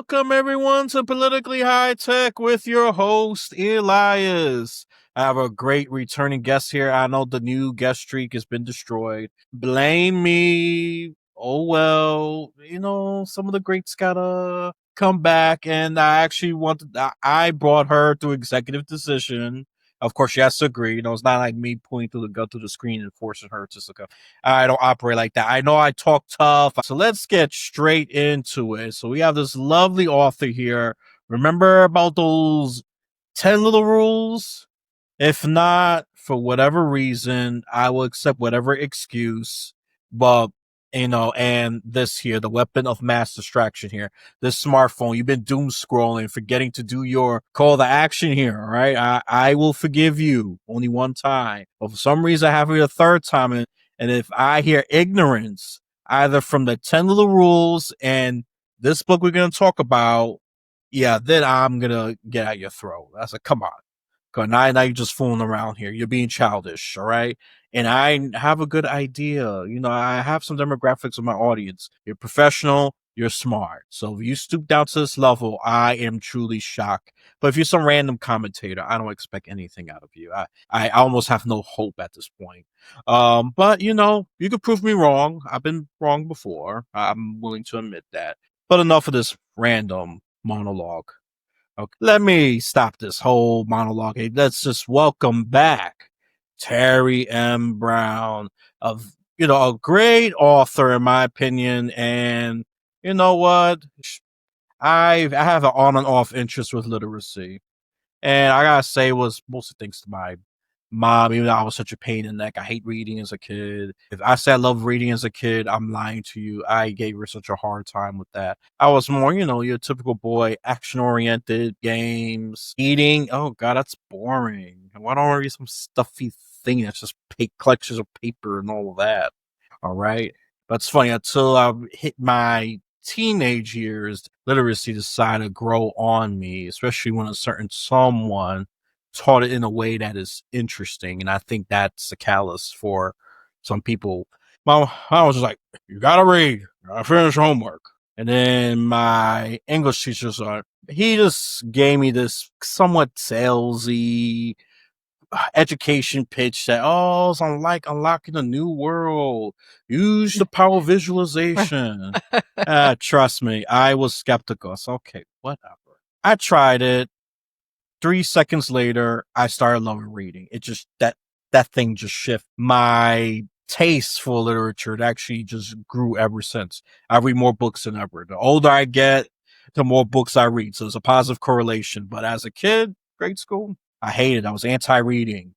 Welcome everyone to Politically High Tech with your host Elias. I have a great returning guest here. I know the new guest streak has been destroyed. Blame me. Oh well, some of the greats gotta come back, and I brought her through executive decision. Of course, she has to agree. It's not like me pointing through the gun through the screen and forcing her to go. I don't operate like that. I know I talk tough. So let's get straight into it. So we have this lovely author here. Remember about those 10 little rules? If not, for whatever reason, I will accept whatever excuse. But, and this here, the weapon of mass distraction here, this smartphone, you've been doom scrolling, forgetting to do your call to action here, all right? I will forgive you only one time. But for some reason, I have it a third time. And if I hear ignorance, either from the 10 little rules and this book we're going to talk about, yeah, then I'm going to get at your throat. That's like, come on. Now you're just fooling around here. You're being childish, all right? And I have a good idea. I have some demographics of my audience. You're professional. You're smart. So if you stoop down to this level, I am truly shocked. But if you're some random commentator, I don't expect anything out of you. I almost have no hope at this point. But you can prove me wrong. I've been wrong before. I'm willing to admit that. But enough of this random monologue. Okay, let me stop this whole monologue. Hey, let's just welcome back Teri M. Brown, a great author in my opinion. And you know what? I have an on and off interest with literacy. And I gotta say, it was mostly thanks to my mom, even though I was such a pain in the neck. I hate reading as a kid. If I say I love reading as a kid, I'm lying to you. I gave her such a hard time with that. I was more, your typical boy, action-oriented games, eating. Oh, God, that's boring. Why don't I read some stuffy thing that's just collections of paper and all of that? All right. But it's funny, until I hit my teenage years, literacy decided to grow on me, especially when a certain someone taught it in a way that is interesting. And I think that's a callous for some people. I was just like, you gotta read, you gotta finish homework. And then my English teacher's he just gave me this somewhat salesy education pitch that, it's like unlocking a new world. Use the power of visualization. Trust me, I was skeptical. So, okay, whatever. I tried it. 3 seconds later, I started loving reading. It just, that thing just shifted. My taste for literature, it actually just grew ever since. I read more books than ever. The older I get, the more books I read. So there's a positive correlation. But as a kid, grade school, I hated it. I was anti-reading.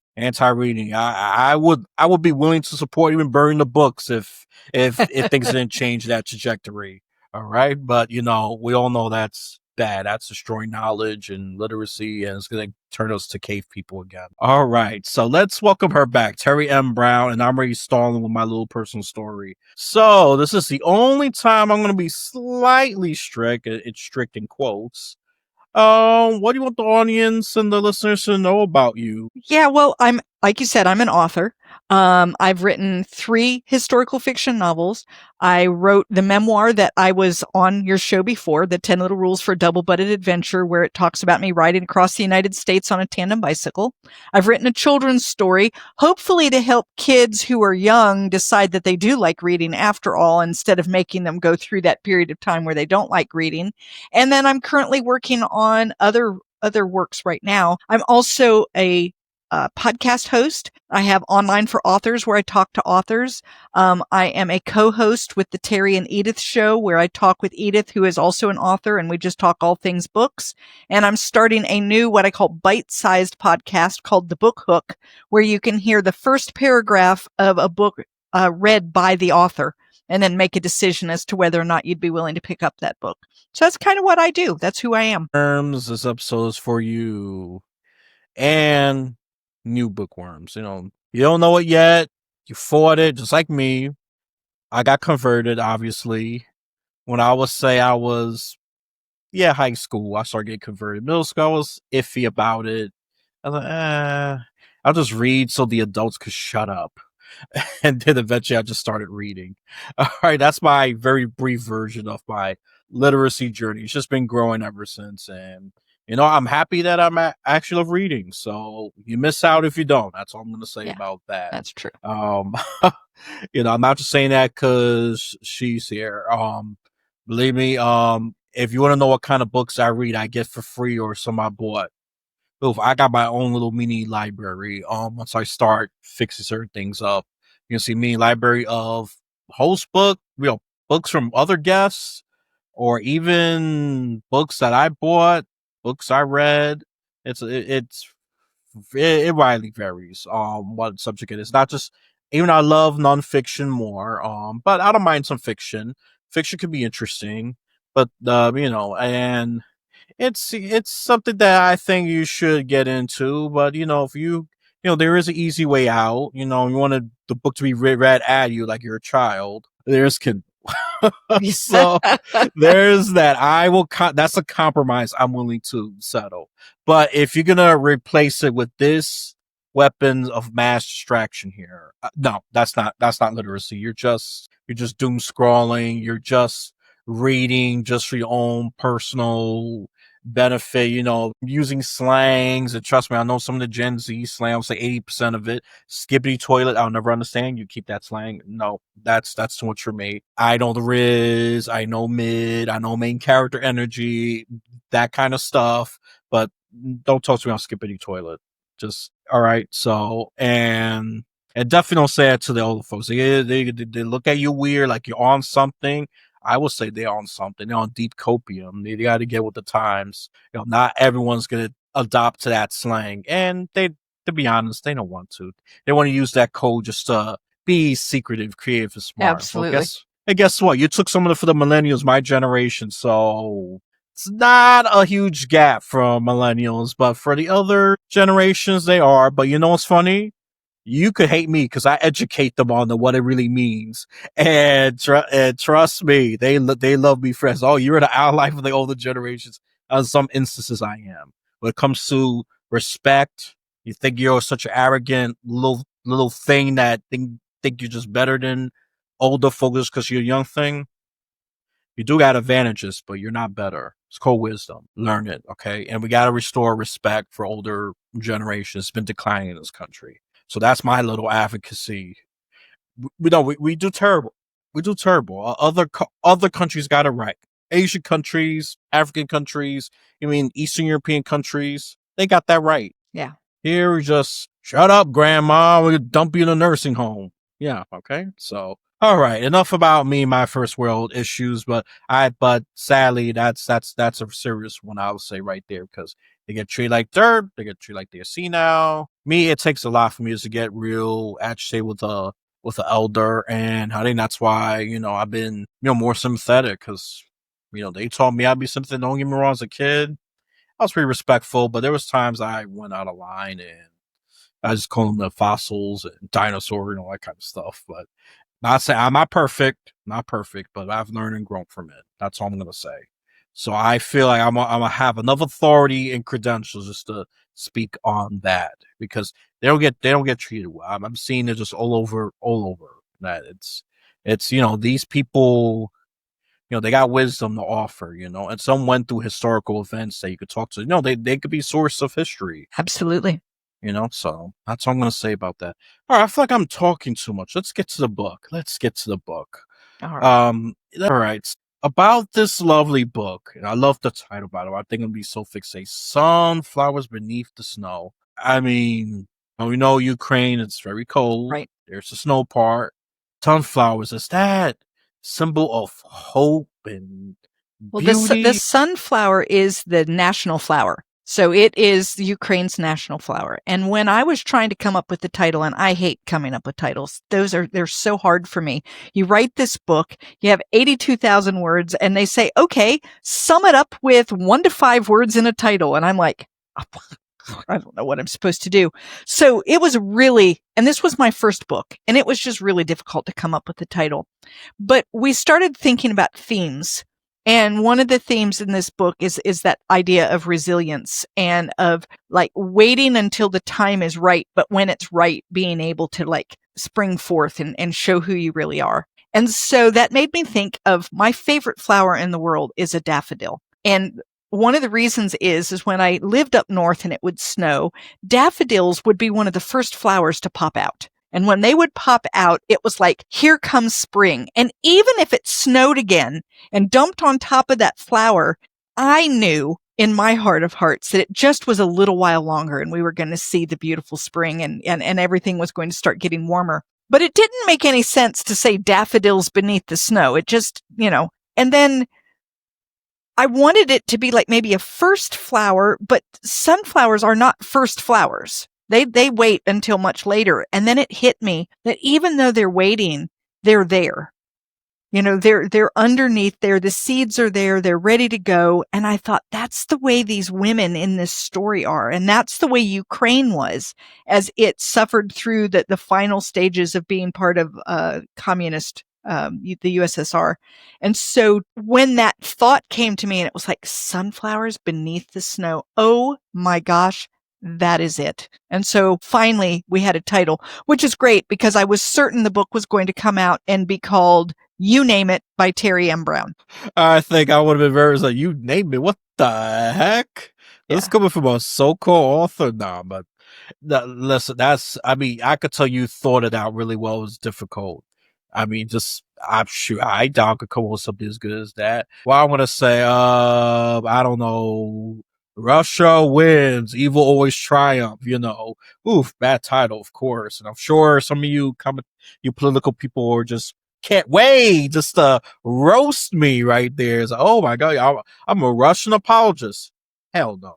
I would be willing to support even burning the books if things didn't change that trajectory. All right. But we all know that's bad. That's destroying knowledge and literacy, and it's going to turn us to cave people again. All right, so let's welcome her back, Teri M. Brown, and I'm already stalling with my little personal story. So this is the only time I'm going to be slightly strict. It's strict in quotes. What do you want the audience and the listeners to know about you? Yeah, well, I'm like you said, I'm an author. I've written 3 historical fiction novels. I wrote the memoir that I was on your show before, The 10 Little Rules for a Double-Butted Adventure, where it talks about me riding across the United States on a tandem bicycle. I've written a children's story, hopefully to help kids who are young decide that they do like reading after all, instead of making them go through that period of time where they don't like reading. And then I'm currently working on other works right now. I'm also a podcast host. I have Online for Authors, where I talk to authors. I am a co-host with the Teri and Edith show, where I talk with Edith, who is also an author, and we just talk all things books. And I'm starting a new, what I call bite-sized podcast called The Book Hook, where you can hear the first paragraph of a book read by the author, and then make a decision as to whether or not you'd be willing to pick up that book. So that's kind of what I do. That's who I am. This episode is for you. And new bookworms. You don't know it yet. You fought it just like me. I got converted, obviously. When I was high school, I started getting converted. Middle school, I was iffy about it. I was like, I'll just read so the adults could shut up. And then eventually I just started reading. All right, that's my very brief version of my literacy journey. It's just been growing ever since. And, I'm happy that I'm actually reading. So you miss out if you don't. That's all I'm going to say about that. That's true. I'm not just saying that because she's here. Believe me, if you want to know what kind of books I read, I get for free or some I bought. Oof, I got my own little mini library. Once I start fixing certain things up, you can see mini library of host book, books from other guests, or even books that I bought, books I read. It widely varies. What subject it is. Not just even I love nonfiction more. But I don't mind some fiction. Fiction can be interesting, but and it's something that I think you should get into. But if there is an easy way out. You wanted the book to be read at you like you're a child. There's Kindle. So there's that. That's a compromise I'm willing to settle. But if you're gonna replace it with this weapons of mass distraction here, no, that's not literacy. You're just doom scrolling. You're just reading just for your own personal benefit, using slangs. And trust me, I know some of the Gen Z slang, I'll say 80% of it. Skippity toilet, I'll never understand. You keep that slang. No, that's too much for me. I know the Riz, I know mid, I know main character energy, that kind of stuff. But don't talk to me on skippity toilet. Just, all right. So, and definitely don't say it to the older folks. They look at you weird, like you're on something. I will say they're on something. They're on deep copium. They got to get with the times. Not everyone's gonna adopt to that slang, and to be honest, they don't want to. They want to use that code just to be secretive, creative, and smart. Absolutely. Guess what? You took some of it for the millennials, my generation, so it's not a huge gap from millennials, but for the other generations, they are. But you know what's funny? You could hate me because I educate them on what it really means. And trust me, they love me friends. Oh, you're the ally for the older generations. In some instances, I am. When it comes to respect, you think you're such an arrogant little thing that think you're just better than older folks because you're a young thing. You do got advantages, but you're not better. It's called wisdom. Learn it, okay? And we got to restore respect for older generations. It's been declining in this country. So that's my little advocacy. We do terrible. We do terrible. Other countries got it right. Asian countries, African countries, Eastern European countries, they got that right. Yeah. Here we just shut up, grandma. We're gonna dump you in a nursing home. Yeah, okay. So all right, enough about me, my first world issues, but sadly that's a serious one, I would say right there, because they get treated like dirt, they get treated like they're senile. Me, it takes a lot for me to get real agitated with an elder, and I think that's why, I've been, more sympathetic, because, they taught me I'd be sympathetic. Don't get me wrong, as a kid, I was pretty respectful, but there was times I went out of line and I just called them the fossils and dinosaur and all that kind of stuff. But not saying I'm not perfect, but I've learned and grown from it. That's all I'm gonna say. So I feel like I'm gonna have enough authority and credentials just to speak on that, because they don't get treated well. I'm seeing it just all over. That it's these people, they got wisdom to offer, and some went through historical events that you could talk to. They could be source of history. Absolutely. So that's all I'm going to say about that. All right, I feel like I'm talking too much. Let's get to the book. All right. All right. About this lovely book, and I love the title, by the way. I think it'll be so fixate. Sunflowers Beneath the Snow. I mean, we know Ukraine, it's very cold. Right. There's the snow part. Sunflowers, is that symbol of hope and beauty? The sunflower is the national flower. So it is Ukraine's national flower. And when I was trying to come up with the title, and I hate coming up with titles, they're so hard for me. You write this book, you have 82,000 words, and they say, okay, sum it up with 1 to 5 words in a title. And I'm like, I don't know what I'm supposed to do. So it was really, and this was my first book, and it was just really difficult to come up with the title. But we started thinking about themes. And one of the themes in this book is that idea of resilience and of like waiting until the time is right, but when it's right, being able to like spring forth and show who you really are. And so that made me think of my favorite flower in the world is a daffodil. And one of the reasons is when I lived up north and it would snow, daffodils would be one of the first flowers to pop out. And when they would pop out, it was like, here comes spring. And even if it snowed again and dumped on top of that flower, I knew in my heart of hearts that it just was a little while longer and we were going to see the beautiful spring and everything was going to start getting warmer. But it didn't make any sense to say daffodils beneath the snow. It just, and then I wanted it to be like maybe a first flower, but sunflowers are not first flowers. They wait until much later. And then it hit me that even though they're waiting, they're there. They're underneath there. The seeds are there. They're ready to go. And I thought that's the way these women in this story are. And that's the way Ukraine was as it suffered through the final stages of being part of communist, the USSR. And so when that thought came to me and it was like sunflowers beneath the snow, oh my gosh, that is it. And so finally we had a title, which is great because I was certain the book was going to come out and be called You Name It by Teri M. Brown. I think I would have been very like, you name it. What the heck? This is coming from a so-called author now, but listen, I could tell you thought it out really well. It was difficult. I'm sure I doubt I could come up with something as good as that. Well, I want to say, I don't know. Russia wins. Evil always triumph, Oof, bad title, of course. And I'm sure some of you political people are just can't wait just to roast me right there. It's like, oh my God, I'm a Russian apologist. Hell no.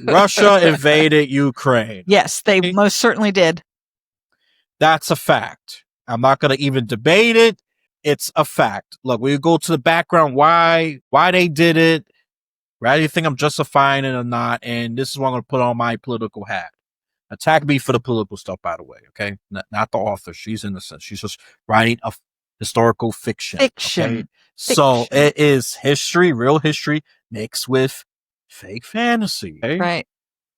Russia invaded Ukraine. Yes, they most certainly did. That's a fact. I'm not going to even debate it. It's a fact. Look, we go to the background, why they did it. Rather you think I'm justifying it or not, and this is what I'm going to put on my political hat. Attack me for the political stuff, by the way, okay? Not the author. She's innocent. She's just writing a historical fiction. Okay? So it is history, real history, mixed with fake fantasy. Okay? Right.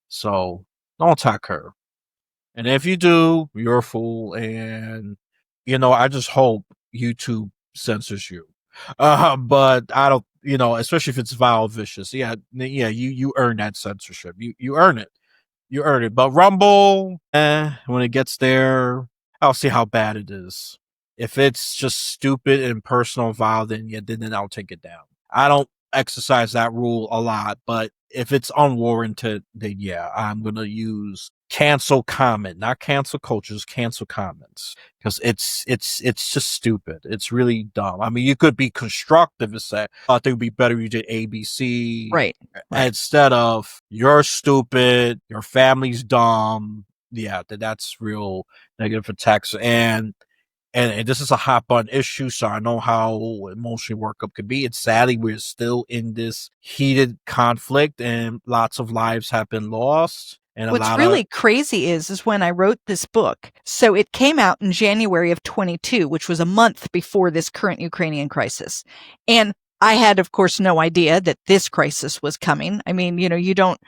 So don't attack her. And if you do, you're a fool. And, I just hope YouTube censors you. But I don't, especially if it's vile, vicious. Yeah, you earn that censorship. You earn it. You earn it. But Rumble, when it gets there, I'll see how bad it is. If it's just stupid and personal vile, then I'll take it down. I don't exercise that rule a lot, but if it's unwarranted, then I'm gonna use cancel comment, not cancel culture, just cancel comments, because it's just stupid. It's really dumb. I mean, you could be constructive and say, I think it would be better if you did ABC, right, instead of you're stupid, your family's dumb. Yeah, that's real negative attacks. And this is a hot button issue, so I know how emotionally workup could be. And sadly, we're still in this heated conflict, and lots of lives have been lost. And what's really crazy is when I wrote this book. So it came out in January of 22, which was a month before this current Ukrainian crisis. And I had, of course, no idea that this crisis was coming. I mean, you don't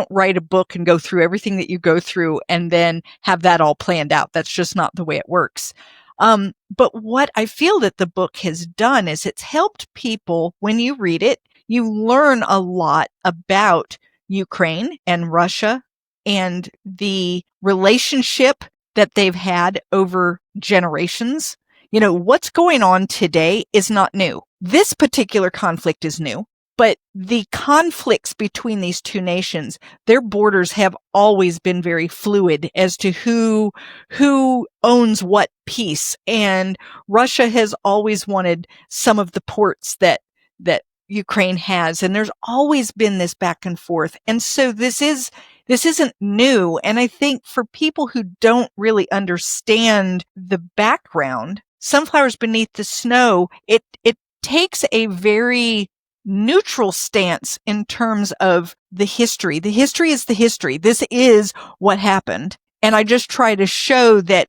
write a book and go through everything that you go through and then have that all planned out. That's just not the way it works. But what I feel that the book has done is it's helped people. When you read it, you learn a lot about Ukraine and Russia and the relationship that they've had over generations. What's going on today is not new. This particular conflict is new, but the conflicts between these two nations, their borders have always been very fluid as to who owns what piece. And Russia has always wanted some of the ports that Ukraine has. And there's always been this back and forth. And so this isn't new. And I think for people who don't really understand the background, Sunflowers Beneath the Snow, it takes a very neutral stance in terms of the history. The history is the history. This is what happened. And I just try to show that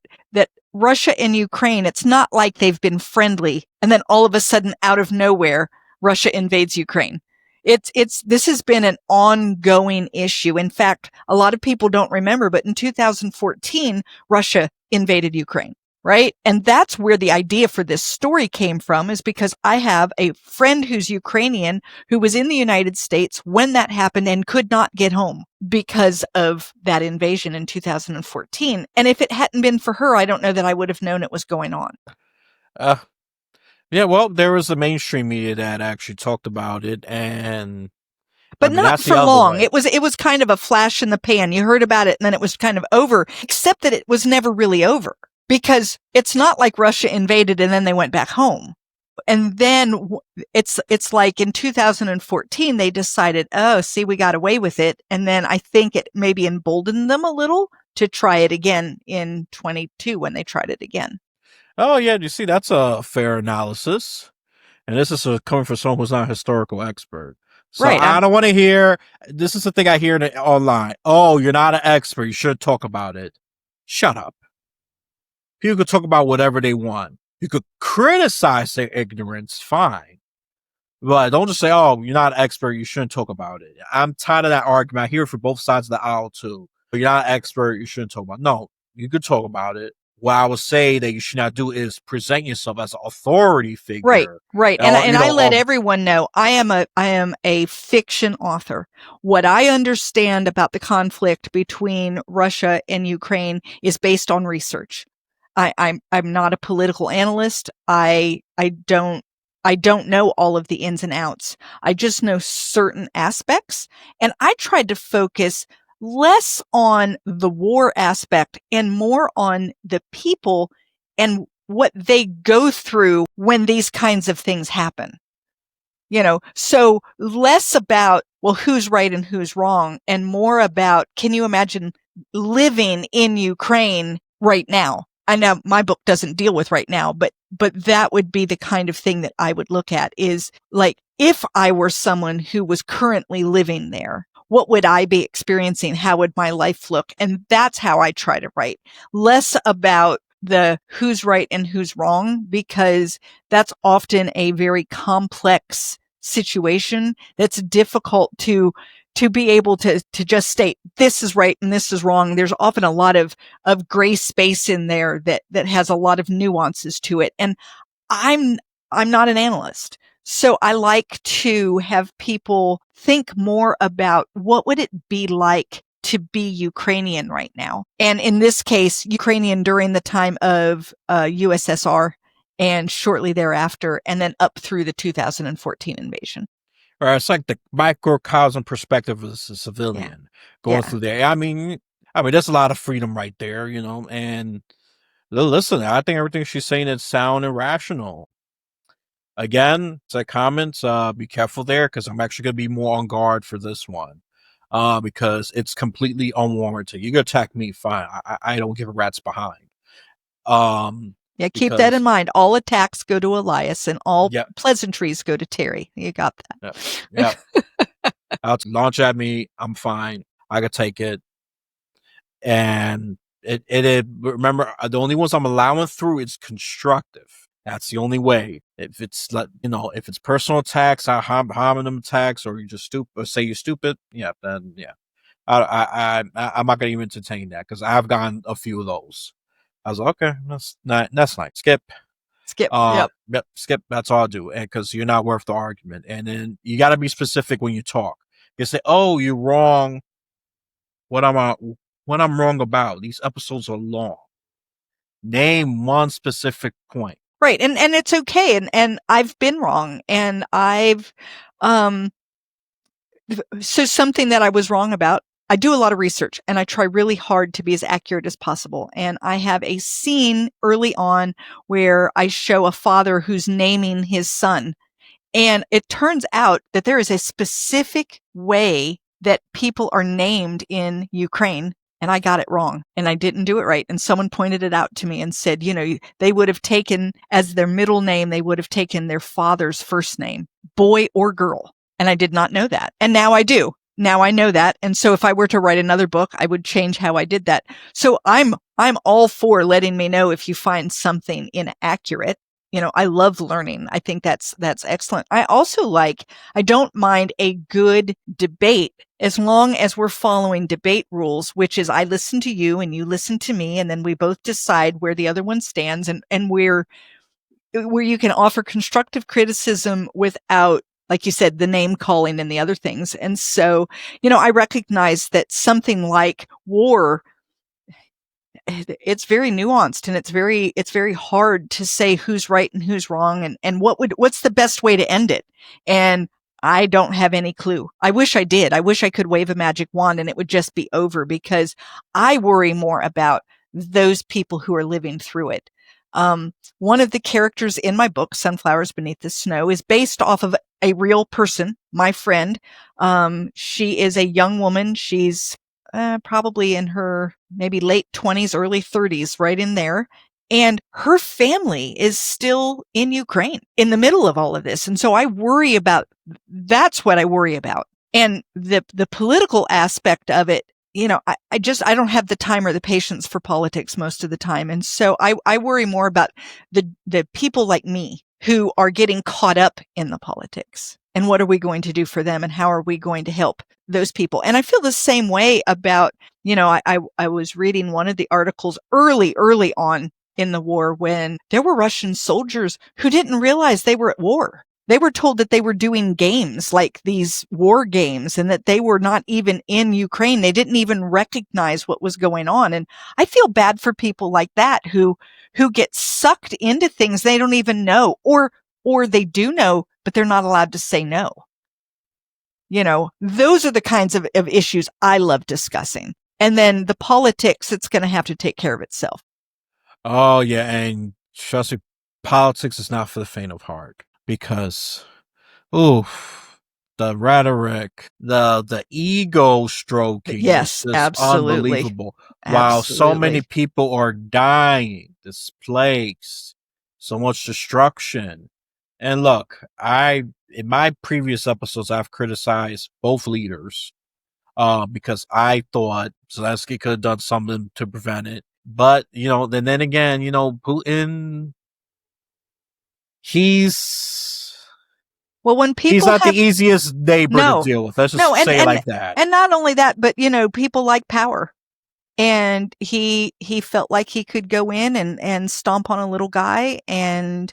Russia and Ukraine, it's not like they've been friendly and then all of a sudden out of nowhere, Russia invades Ukraine. This has been an ongoing issue. In fact, a lot of people don't remember, but in 2014, Russia invaded Ukraine. right? And that's where the idea for this story came from, is because I have a friend who's Ukrainian who was in the United States when that happened and could not get home because of that invasion in 2014. And if it hadn't been for her, I don't know that I would have known it was going on. Uh, yeah, well, there was the mainstream media that actually talked about it, and But not that's the for other long. way. It was kind of a flash in the pan. You heard about it and then it was kind of over, except that it was never really over, because it's not like Russia invaded and then they went back home. And then it's like in 2014, they decided, oh, see, we got away with it. And then I think it maybe emboldened them a little to try it again in 22 when they tried it again. Oh, yeah, you see, that's a fair analysis. And this is coming from someone who's not a historical expert. So Right. I don't want to hear, this is the thing I hear online. Oh, you're not an expert. You should talk about it. Shut up. People could talk about whatever they want. You could criticize their ignorance, fine. But don't just say, oh, you're not an expert. You shouldn't talk about it. I'm tired of that argument. I hear it from both sides of the aisle, too. But you're not an expert. You shouldn't talk about it. No, you could talk about it. What I would say that you should not do is present yourself as an authority figure. Right. And I let everyone know I am a fiction author. What I understand about the conflict between Russia and Ukraine is based on research. I'm not a political analyst. I don't know all of the ins and outs. I just know certain aspects. And I tried to focus less on the war aspect and more on the people and what they go through when these kinds of things happen. So less about, well, who's right and who's wrong, and more about, can you imagine living in Ukraine right now? I know my book doesn't deal with right now, but that would be the kind of thing that I would look at, is like, if I were someone who was currently living there, what would I be experiencing? How would my life look? And that's how I try to write. Less about the who's right and who's wrong, because that's often a very complex situation that's difficult to be able to just state this is right and this is wrong. There's often a lot of gray space in there that has a lot of nuances to it. And I'm not an analyst. So I like to have people think more about what would it be like to be Ukrainian right now. And in this case, Ukrainian during the time of USSR and shortly thereafter, and then up through the 2014 invasion. Right, it's like the microcosm perspective as a civilian going through there. I mean, there's a lot of freedom right there, and listen, I think everything she's saying is sound and rational. Again, it's like comments, be careful there, because I'm actually going to be more on guard for this one. Because it's completely unwarranted. You can attack me, fine. I don't give a rat's behind. Keep that in mind. All attacks go to Elias, and all pleasantries go to Teri. You got that. Yeah. I'll launch at me. I'm fine. I could take it. And it remember, the only ones I'm allowing through is constructive. That's the only way. If it's if it's personal attacks, harming them attacks, or you just stupid, or say you're stupid, then I'm not gonna even entertain that, because I've gotten a few of those. I was like, okay, that's nice. Skip. Yep. Skip. That's all I'll do, and because you're not worth the argument. And then you got to be specific when you talk. You say, "Oh, you're wrong." What I'm wrong about? These episodes are long. Name one specific point. Right. And it's okay. And I've been wrong. And I've, so something that I was wrong about, I do a lot of research and I try really hard to be as accurate as possible. And I have a scene early on where I show a father who's naming his son. And it turns out that there is a specific way that people are named in Ukraine. And I got it wrong and I didn't do it right. And someone pointed it out to me and said, they would have taken as their middle name, they would have taken their father's first name, boy or girl. And I did not know that. And now I do. Now I know that. And so if I were to write another book, I would change how I did that. So I'm all for letting me know if you find something inaccurate. I love learning. I think that's excellent. I don't mind a good debate as long as we're following debate rules, which is I listen to you and you listen to me, and then we both decide where the other one stands, and where you can offer constructive criticism without, like you said, the name calling and the other things. And so, I recognize that something like war, it's very nuanced, and it's very hard to say who's right and who's wrong, and what's the best way to end it. And I don't have any clue. I wish I did. I wish I could wave a magic wand and it would just be over, because I worry more about those people who are living through it. One of the characters in my book, Sunflowers Beneath the Snow, is based off of a real person, my friend. She is a young woman. She's probably in her maybe late 20s, early 30s, right in there. And her family is still in Ukraine in the middle of all of this. And so that's what I worry about. And the political aspect of it, I don't have the time or the patience for politics most of the time. And so I worry more about the people like me who are getting caught up in the politics. And what are we going to do for them? And how are we going to help those people? And I feel the same way about, I was reading one of the articles early on in the war, when there were Russian soldiers who didn't realize they were at war. They were told that they were doing games, like these war games, and that they were not even in Ukraine. They didn't even recognize what was going on. And I feel bad for people like that who get sucked into things they don't even know, or they do know, but they're not allowed to say no. Those are the kinds of issues I love discussing. And then the politics, it's going to have to take care of itself. Oh, yeah. And trust me, politics is not for the faint of heart, because, the rhetoric, the ego stroking Yes, is just absolutely. unbelievable. While so many people are dying, displaced, so much destruction. And look, in my previous episodes, I've criticized both leaders, because I thought Zelensky could have done something to prevent it. But, then again, Putin, he's when he's not the easiest neighbor to deal with. Let's just say it like that. And not only that, but, people like power. And he felt like he could go in and stomp on a little guy, and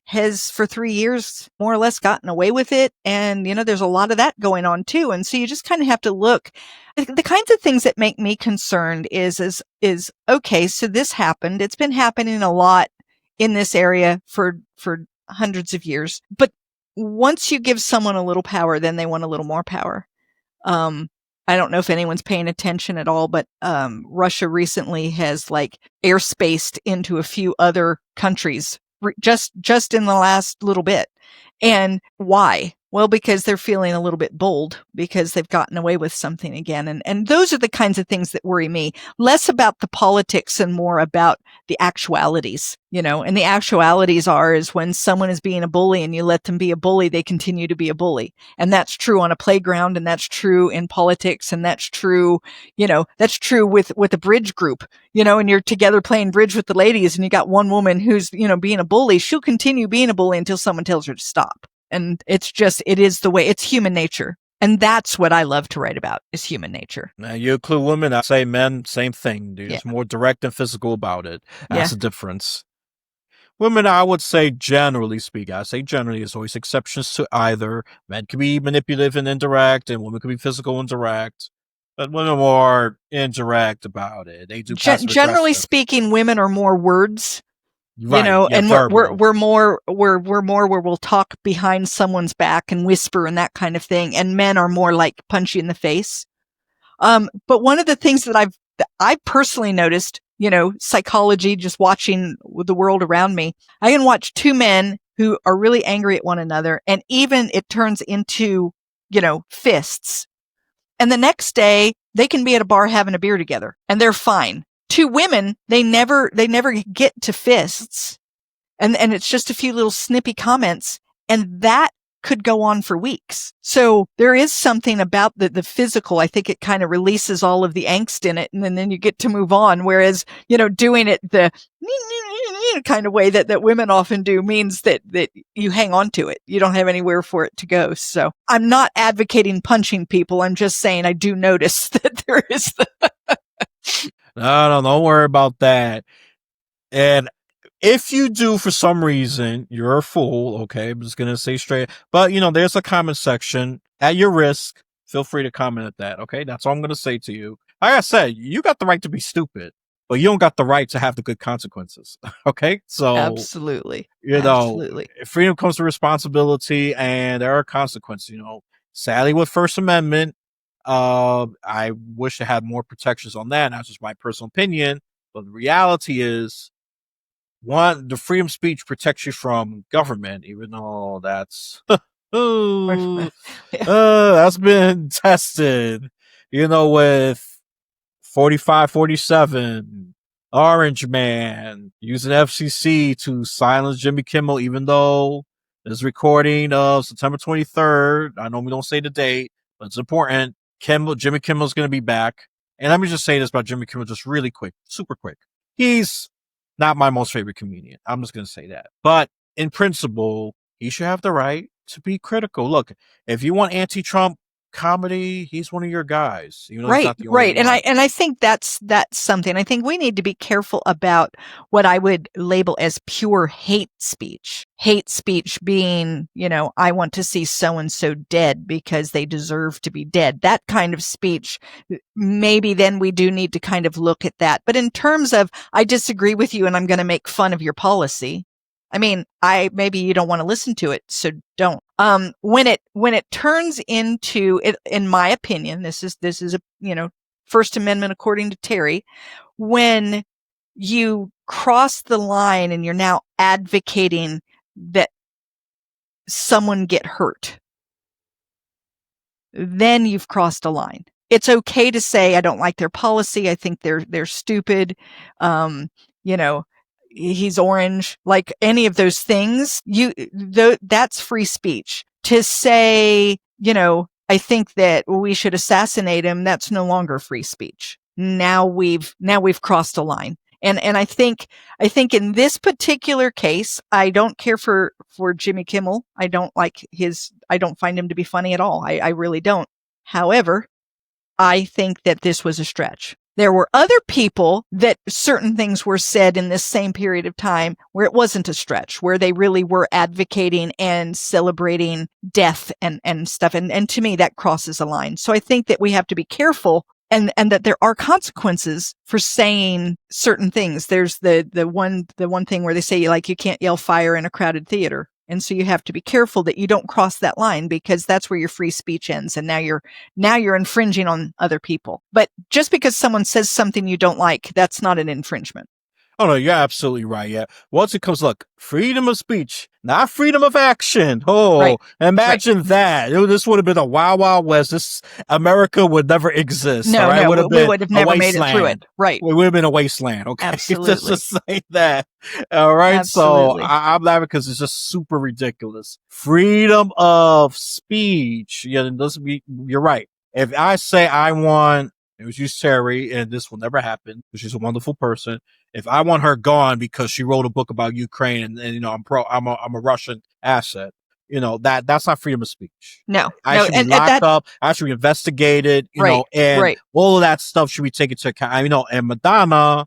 has for 3 years more or less gotten away with it. And, there's a lot of that going on too. And so you just kind of have to look. The kinds of things that make me concerned is okay, so this happened. It's been happening a lot in this area for hundreds of years. But once you give someone a little power, then they want a little more power. I don't know if anyone's paying attention at all, but Russia recently has airspaced into a few other countries just in the last little bit. And why? Well, because they're feeling a little bit bold, because they've gotten away with something again. And those are the kinds of things that worry me, less about the politics and more about the actualities, and the actualities is when someone is being a bully and you let them be a bully, they continue to be a bully. And that's true on a playground, and that's true in politics, and that's true, that's true with a bridge group, and you're together playing bridge with the ladies, and you got one woman who's, being a bully. She'll continue being a bully until someone tells her to stop. And it is the way, it's human nature. And that's what I love to write about, is human nature. Now, you include women, I say men, same thing. They're just more direct and physical about it. That's the difference. Women, I would say, generally speaking, there's always exceptions to either. Men can be manipulative and indirect, and women can be physical and direct. But women are more indirect about it. They do generally speaking, women are more words. Right, and we're more where we'll talk behind someone's back and whisper and that kind of thing. And men are more like punch you in the face. But one of the things that I've personally noticed, psychology, just watching the world around me, I can watch two men who are really angry at one another, and even it turns into, fists. And the next day they can be at a bar having a beer together and they're fine. Two women, they never get to fists. And it's just a few little snippy comments, and that could go on for weeks. So there is something about the physical. I think it kind of releases all of the angst in it, and then you get to move on. Whereas, doing it convenient kind of way that women often do means that you hang on to it. You don't have anywhere for it to go. So I'm not advocating punching people. I'm just saying I do notice that there is No, don't worry about that. And if you do, for some reason, you're a fool. Okay, I'm just gonna say straight. But there's a comment section at your risk. Feel free to comment at that. Okay, that's all I'm gonna say to you. Like I said, you got the right to be stupid, but you don't got the right to have the good consequences. Okay, so absolutely. freedom comes with responsibility, and there are consequences. Sadly, with First Amendment, I wish it had more protections on that. That's just my personal opinion. But the reality is, one, the freedom of speech protects you from government, even though that's that's been tested, with 45, 47, Orange Man using FCC to silence Jimmy Kimmel, even though this recording of September 23rd, I know we don't say the date, but it's important. Jimmy Kimmel's going to be back. And let me just say this about Jimmy Kimmel just really quick, super quick. He's not my most favorite comedian. I'm just going to say that. But in principle, he should have the right to be critical. Look, if you want anti-Trump comedy, he's one of your guys. He's not the only one. And I think that's something. I think we need to be careful about what I would label as pure hate speech. Hate speech being, I want to see so and so dead because they deserve to be dead. That kind of speech, maybe then we do need to kind of look at that. But in terms of, I disagree with you and I'm going to make fun of your policy. I mean, maybe you don't want to listen to it, so don't. When it turns into, in my opinion, this is a, First Amendment according to Teri, when you cross the line and you're now advocating that someone get hurt, then you've crossed a line. It's okay to say, I don't like their policy. I think they're stupid. He's orange, like any of those things, that's free speech. To say, I think that we should assassinate him, that's no longer free speech. Now we've crossed a line. And I think in this particular case, I don't care for Jimmy Kimmel. I don't find him to be funny at all. I really don't. However, I think that this was a stretch. There were other people that certain things were said in this same period of time where it wasn't a stretch, where they really were advocating and celebrating death and stuff. And to me, that crosses a line. So I think that we have to be careful and that there are consequences for saying certain things. There's the one thing where they say, like, you can't yell fire in a crowded theater. And so you have to be careful that you don't cross that line, because that's where your free speech ends. And now you're infringing on other people. But just because someone says something you don't like, that's not an infringement. Oh, no, you're absolutely right. Yeah. Once it comes, look, freedom of speech, not freedom of action. Oh, right. Imagine that. This would have been a wild, wild west. America would never exist. No, right? No, we would have never made it through it. Right. We would have been a wasteland. Okay. Absolutely. Just to say that. All right. Absolutely. So I'm laughing because it's just super ridiculous. Freedom of speech. Yeah, you're right. If I say I want, it was just Teri, and this will never happen because she's a wonderful person. If I want her gone because she wrote a book about Ukraine and I'm a Russian asset, that's not freedom of speech. No. I should be locked up. I should be investigated, and all of that stuff should be taken into account. And Madonna,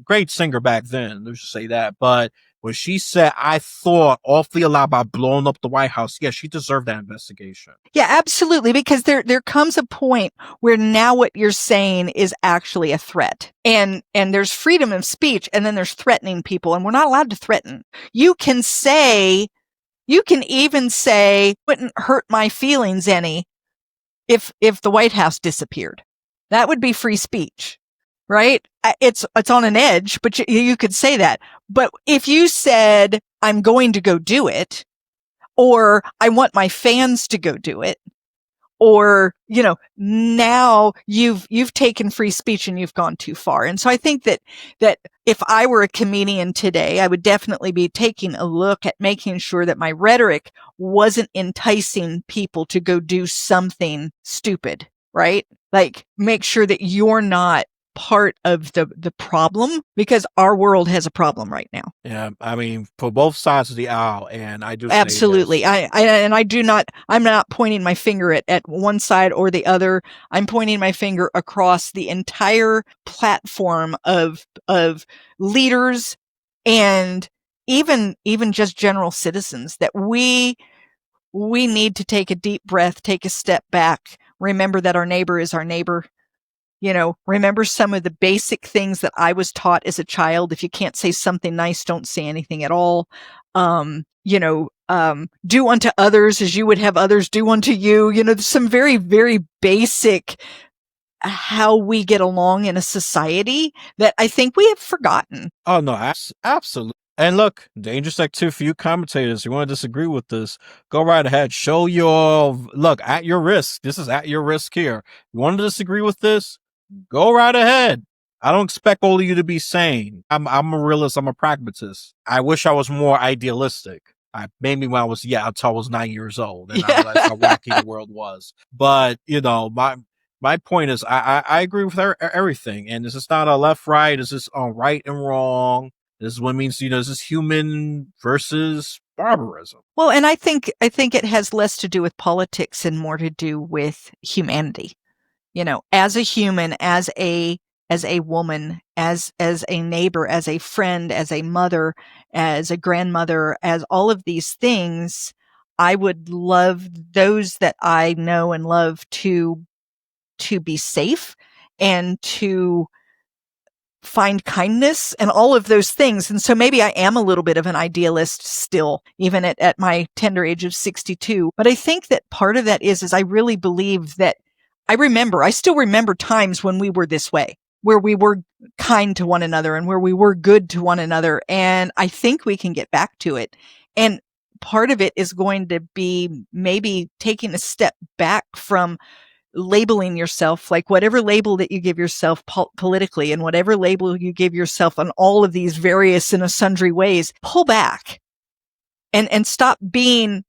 great singer back then. Let's just say that. But when she said, I thought awfully a lot about blowing up the White House, yeah, she deserved that investigation. Yeah, absolutely. Because there comes a point where now what you're saying is actually a threat. And there's freedom of speech, and then there's threatening people, and we're not allowed to threaten. You can even say, wouldn't hurt my feelings any if the White House disappeared. That would be free speech. Right? It's on an edge, but you could say that. But if you said, I'm going to go do it, or I want my fans to go do it, or, now you've taken free speech and you've gone too far. And so I think that if I were a comedian today, I would definitely be taking a look at making sure that my rhetoric wasn't enticing people to go do something stupid, right? Like, make sure that you're not part of the problem, because our world has a problem right now. Yeah, I mean, for both sides of the aisle, and I do say Absolutely. this. I'm not pointing my finger at one side or the other. I'm pointing my finger across the entire platform of leaders and even just general citizens, that we need to take a deep breath, take a step back, remember that our neighbor is our neighbor. Remember some of the basic things that I was taught as a child. If you can't say something nice, don't say anything at all. Do unto others as you would have others do unto you. There's some very, very basic how we get along in a society that I think we have forgotten. Oh no, absolutely. And look, dangerous activity for you commentators. You want to disagree with this? Go right ahead. Show your look at your risk. This is at your risk here. You want to disagree with this? Go right ahead. I don't expect all of you to be sane. I'm a realist. I'm a pragmatist. I wish I was more idealistic. Maybe when I was until I was 9 years old, and I realized how wacky the world was. But my point is, I agree with everything, and this is not a left right. This is right and wrong. This is what it means. This is human versus barbarism. Well, and I think it has less to do with politics and more to do with humanity. As a human, as a woman, as a neighbor, as a friend, as a mother, as a grandmother, as all of these things, I would love those that I know and love to be safe and to find kindness and all of those things. And so maybe I am a little bit of an idealist still, even at my tender age of 62. But I think that part of that is I really believe that I still remember times when we were this way, where we were kind to one another and where we were good to one another. And I think we can get back to it. And part of it is going to be maybe taking a step back from labeling yourself, like whatever label that you give yourself politically and whatever label you give yourself on all of these various and sundry ways, pull back and stop being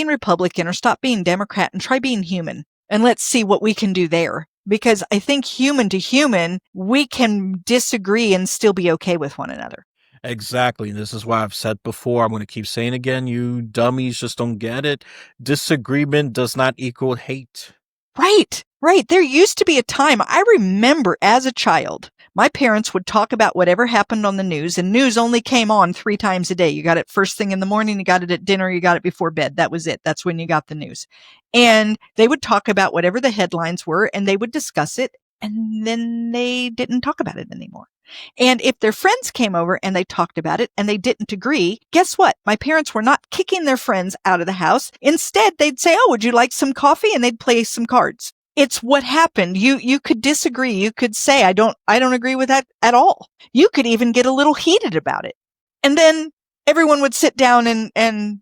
Republican or stop being Democrat and try being human. And let's see what we can do there. Because I think human to human, we can disagree and still be okay with one another. Exactly. This is why I've said before. I'm going to keep saying again. You dummies just don't get it. Disagreement does not equal hate. Right. There used to be a time, I remember as a child, my parents would talk about whatever happened on the news, and news only came on 3 times a day. You got it first thing in the morning, you got it at dinner, you got it before bed. That was it. That's when you got the news. And they would talk about whatever the headlines were, and they would discuss it, and then they didn't talk about it anymore. And if their friends came over and they talked about it and they didn't agree, guess what? My parents were not kicking their friends out of the house. Instead, they'd say, "Oh, would you like some coffee?" And they'd play some cards. It's what happened. You could disagree. You could say, I don't agree with that at all. You could even get a little heated about it. And then everyone would sit down and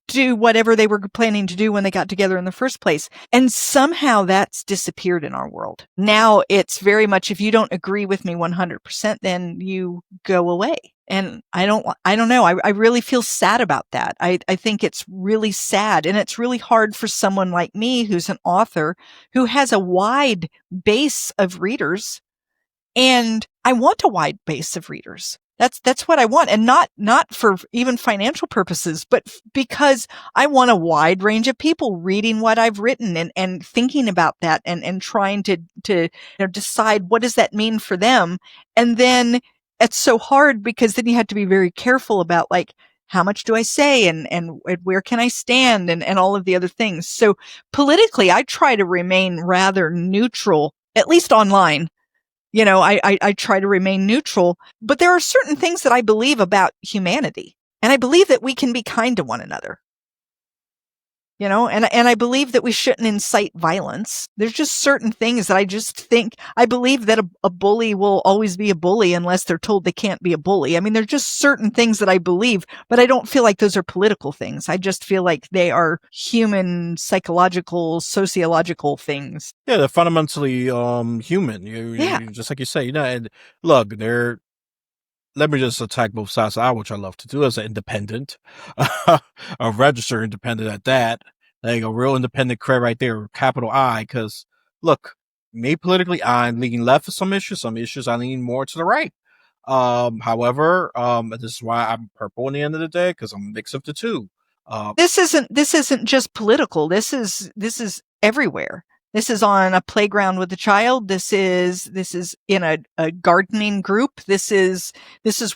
do whatever they were planning to do when they got together in the first place. And somehow that's disappeared in our world. Now it's very much, if you don't agree with me 100%, then you go away. And I don't know. I really feel sad about that. I think it's really sad. And it's really hard for someone like me, who's an author, who has a wide base of readers. And I want a wide base of readers. That's what I want. And not for even financial purposes, but because I want a wide range of people reading what I've written and thinking about that and trying to decide what does that mean for them. And then it's so hard because then you have to be very careful about, like, how much do I say and where can I stand and all of the other things. So politically, I try to remain rather neutral, at least online. I try to remain neutral, but there are certain things that I believe about humanity. And I believe that we can be kind to one another. And I believe that we shouldn't incite violence. There's just certain things that I just think, I believe that a bully will always be a bully unless they're told they can't be a bully. I mean, there's just certain things that I believe, but I don't feel like those are political things. I just feel like they are human, psychological, sociological things. Yeah, they're fundamentally human. You just like you say, and look, let me just attack both sides, which I love to do as an independent, a registered independent at that. There you go, real independent cred right there, capital I. Because look, me politically, I'm leaning left for some issues I lean more to the right. However, this is why I'm purple in the end of the day, because I'm a mix of the two. This isn't just political. This is everywhere. This is on a playground with a child. This is in a gardening group. This is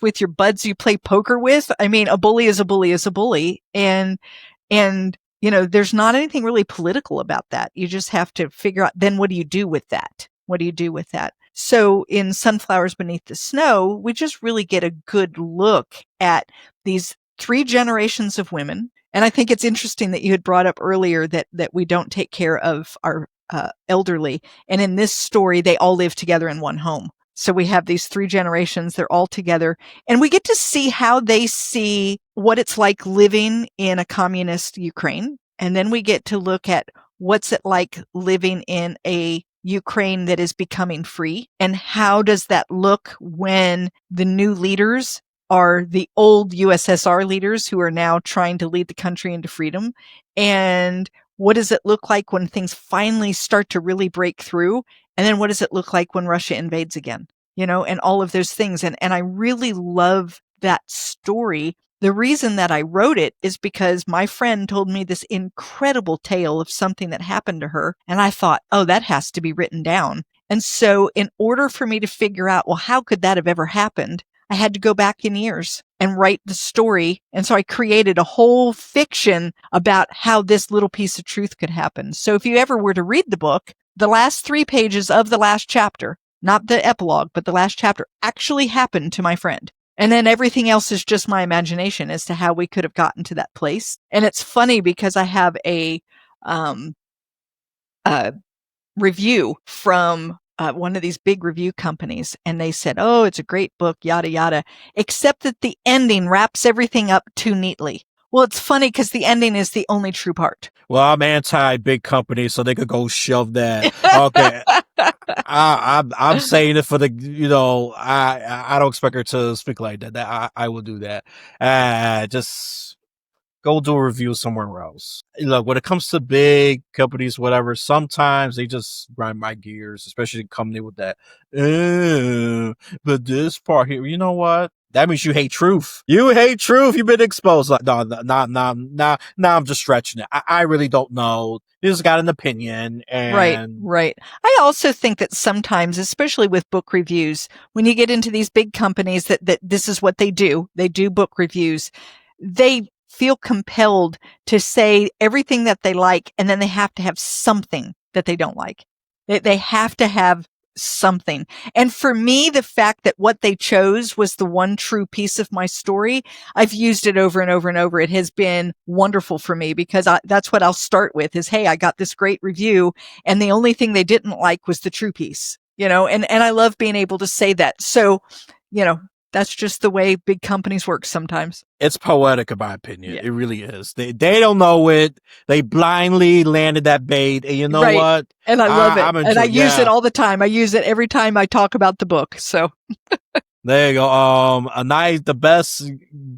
with your buds you play poker with. I mean, a bully is a bully is a bully. And there's not anything really political about that. You just have to figure out, then what do you do with that? What do you do with that? So in Sunflowers Beneath the Snow, we just really get a good look at these 3 generations of women. And I think it's interesting that you had brought up earlier that we don't take care of our elderly. And in this story, they all live together in one home. So we have these 3 generations, they're all together, and we get to see how they see what it's like living in a communist Ukraine. And then we get to look at what's it like living in a Ukraine that is becoming free, and how does that look when the new leaders are the old USSR leaders who are now trying to lead the country into freedom. And what does it look like when things finally start to really break through? And then what does it look like when Russia invades again? And all of those things. And I really love that story. The reason that I wrote it is because my friend told me this incredible tale of something that happened to her. And I thought, oh, that has to be written down. And so in order for me to figure out, well, how could that have ever happened? I had to go back in years and write the story. And so I created a whole fiction about how this little piece of truth could happen. So if you ever were to read the book, the last 3 pages of the last chapter, not the epilogue, but the last chapter actually happened to my friend. And then everything else is just my imagination as to how we could have gotten to that place. And it's funny because I have a review from one of these big review companies, and they said, oh, it's a great book, yada, yada, except that the ending wraps everything up too neatly. Well, it's funny because the ending is the only true part. Well, I'm anti-big company, so they could go shove that. Okay. I'm saying it for the, I don't expect her to speak like that. I will do that. Just go do a review somewhere else. Look, when it comes to big companies, whatever, sometimes they just grind my gears, especially the company with that. But this part here, you know what? That means you hate truth. You hate truth. You've been exposed. Like, no, I'm just stretching it. I really don't know. You just got an opinion. And Right. I also think that sometimes, especially with book reviews, when you get into these big companies that this is what they do book reviews, they feel compelled to say everything that they like, and then they have to have something that they don't like. They have to have something. And for me, the fact that what they chose was the one true piece of my story, I've used it over and over and over. It has been wonderful for me because that's what I'll start with is, hey, I got this great review and the only thing they didn't like was the true piece, and I love being able to say that. So, that's just the way big companies work sometimes. It's poetic, in my opinion. Yeah. It really is. They don't know it. They blindly landed that bait. And you know what? And I love it. And I use it all the time. I use it every time I talk about the book. So there you go. The best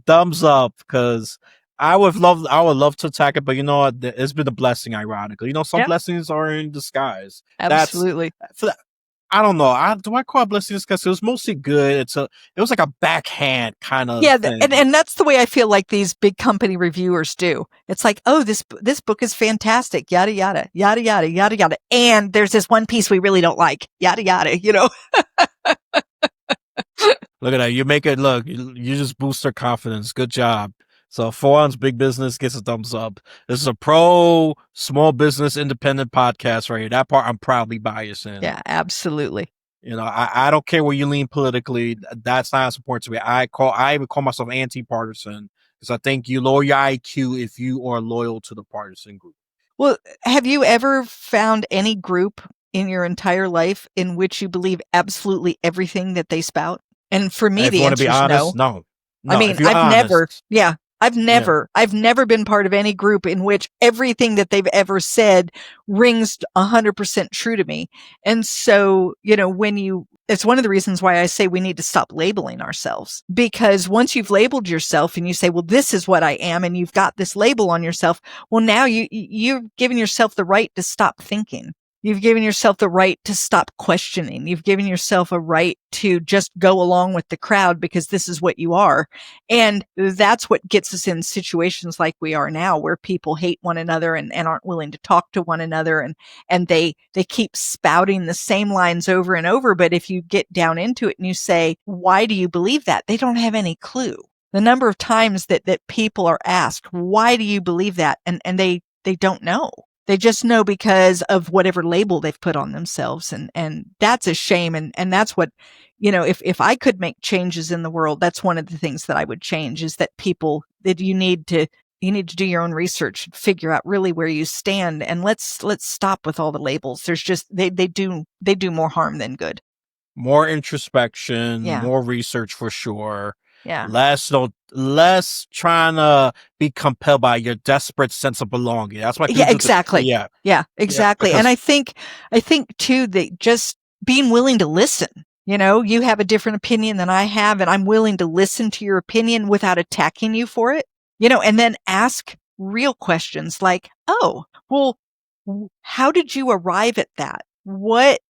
thumbs up, because I would love to attack it, but you know what? It's been a blessing, ironically. Some blessings are in disguise. Absolutely. I don't know. Do I call it blessing because it was mostly good? It was like a backhand kind of thing. And that's the way I feel like these big company reviewers do. It's like, oh, this book is fantastic, yada yada yada yada yada yada, and there's this one piece we really don't like, yada yada. Look at that. You make it look. You just boost their confidence. Good job. So 4 Ounce Big Business gets a thumbs up. This is a pro small business independent podcast right here. That part I'm proudly biased in. Yeah, absolutely. I don't care where you lean politically. That's not as important to me. I even call myself anti-partisan because I think you lower your IQ if you are loyal to the partisan group. Well, have you ever found any group in your entire life in which you believe absolutely everything that they spout? And for me, the answer is no. No. I mean, I've never been part of any group in which everything that they've ever said rings 100% true to me. And so, it's one of the reasons why I say we need to stop labeling ourselves, because once you've labeled yourself and you say, well, this is what I am, and you've got this label on yourself, well, now you're giving yourself the right to stop thinking. You've given yourself the right to stop questioning. You've given yourself a right to just go along with the crowd because this is what you are. And that's what gets us in situations like we are now, where people hate one another and aren't willing to talk to one another. And they keep spouting the same lines over and over. But if you get down into it and you say, why do you believe that? They don't have any clue. The number of times that people are asked, why do you believe that? And they don't know. They just know because of whatever label they've put on themselves. And that's a shame. And that's what, if I could make changes in the world, that's one of the things that I would change, is that you need to do your own research, figure out really where you stand. And let's stop with all the labels. There's just, they do more harm than good. More introspection, Yeah. more research for sure. Yeah. Less trying to be compelled by your desperate sense of belonging. That's why people exactly. Yeah, exactly. And I think too, that just being willing to listen. You have a different opinion than I have, and I'm willing to listen to your opinion without attacking you for it. And then ask real questions like, oh, well, how did you arrive at that? What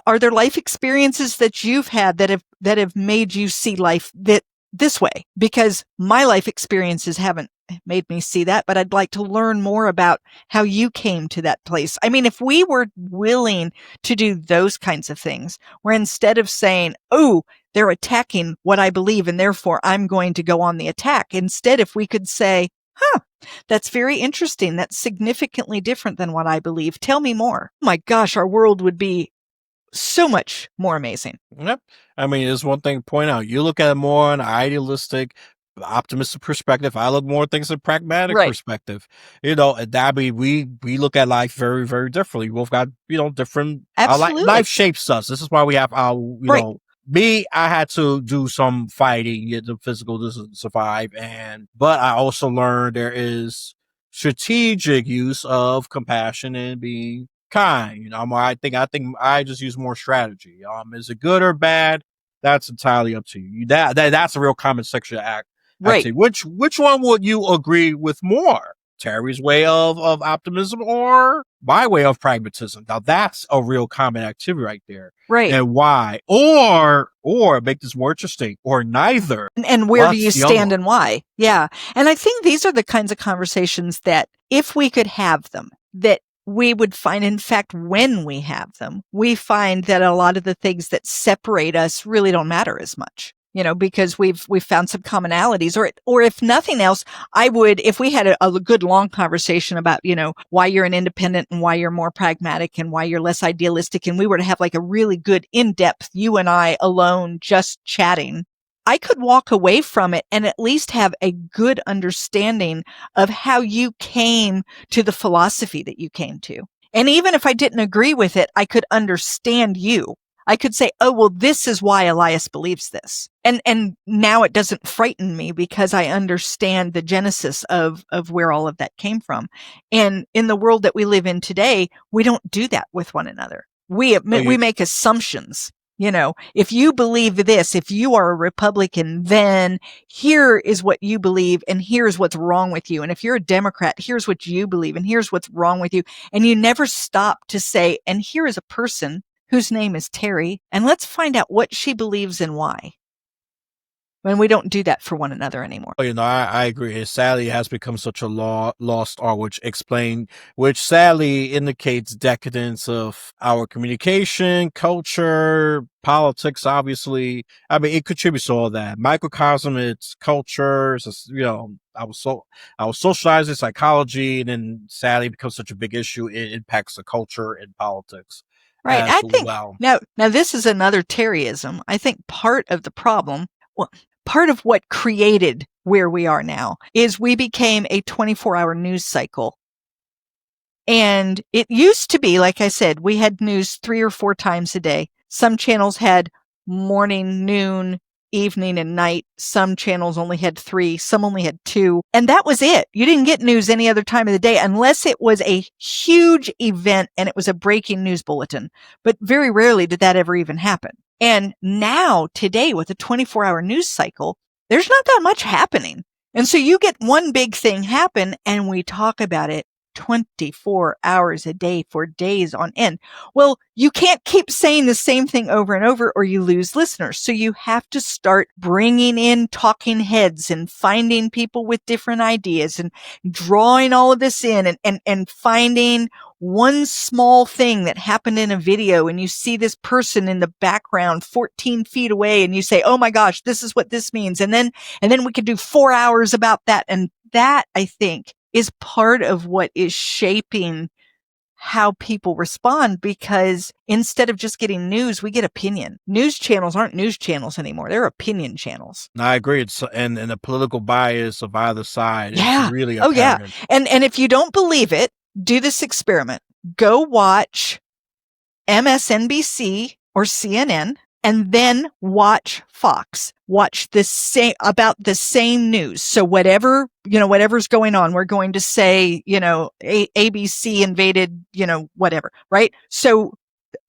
are there life experiences that you've had that have made you see life this way? Because my life experiences haven't made me see that, but I'd like to learn more about how you came to that place. I mean, if we were willing to do those kinds of things, where instead of saying, oh, they're attacking what I believe and therefore I'm going to go on the attack, instead, if we could say, that's very interesting. That's significantly different than what I believe. Tell me more. Oh my gosh, our world would be so much more amazing. Yep. I mean, there's one thing to point out. You look at it more on an idealistic, optimistic perspective. I look more at things in a pragmatic perspective. That we look at life very, very differently. We both got, different. Absolutely. Life shapes us. This is why we have our, me, I had to do some fighting, get the physical to survive. But I also learned there is strategic use of compassion and being kind. I think I just use more strategy. Is it good or bad? That's entirely up to you. That's a real comment section act. Right. Which one would you agree with more? Teri's way of optimism or my way of pragmatism? Now that's a real common activity right there. Right. And why? Or make this more interesting, or neither. And where do you stand and why? Yeah. And I think these are the kinds of conversations that, if we could have them, that we would find, in fact, when we have them, we find that a lot of the things that separate us really don't matter as much, because we've found some commonalities, or if nothing else, if we had a good long conversation about, why you're an independent and why you're more pragmatic and why you're less idealistic, and we were to have like a really good in-depth, you and I alone, just chatting, I could walk away from it and at least have a good understanding of how you came to the philosophy that you came to. And even if I didn't agree with it, I could understand you. I could say, oh, well, this is why Elias believes this. And now it doesn't frighten me because I understand the genesis of where all of that came from. And in the world that we live in today, we don't do that with one another. We make assumptions. If you believe this, if you are a Republican, then here is what you believe and here's what's wrong with you. And if you're a Democrat, here's what you believe and here's what's wrong with you. And you never stop to say, and here is a person whose name is Teri, and let's find out what she believes and why. When we don't do that for one another anymore. I agree. It sadly has become such a lost art, which sadly indicates decadence of our communication, culture, politics, obviously. I mean, it contributes to all that. Microcosm, it's culture, I was socialized in psychology, and then sadly becomes such a big issue. It impacts the culture and politics. Right. I think now this is another Teriism. I think part of the problem, part of what created where we are now, is we became a 24-hour news cycle. And it used to be, like I said, we had news 3 or 4 times a day. Some channels had morning, noon, evening, and night. Some channels only had 3, some only had 2. And that was it. You didn't get news any other time of the day unless it was a huge event and it was a breaking news bulletin. But very rarely did that ever even happen. And now, today, with a 24-hour news cycle, there's not that much happening. And so you get one big thing happen and we talk about it 24 hours a day for days on end. Well, you can't keep saying the same thing over and over or you lose listeners. So you have to start bringing in talking heads and finding people with different ideas and drawing all of this in and finding one small thing that happened in a video and you see this person in the background 14 feet away and you say, oh my gosh, this is what this means. And then we could do 4 hours about that. And that, I think, is part of what is shaping how people respond, because instead of just getting news, we get opinion. News channels aren't news channels anymore. They're opinion channels. I agree. It's, and the political bias of either side is really apparent. Oh, yeah. And if you don't believe it, do this experiment. Go watch MSNBC or CNN and then watch Fox. Watch about the same news. So whatever's going on, we're going to say, ABC invaded, whatever, right? So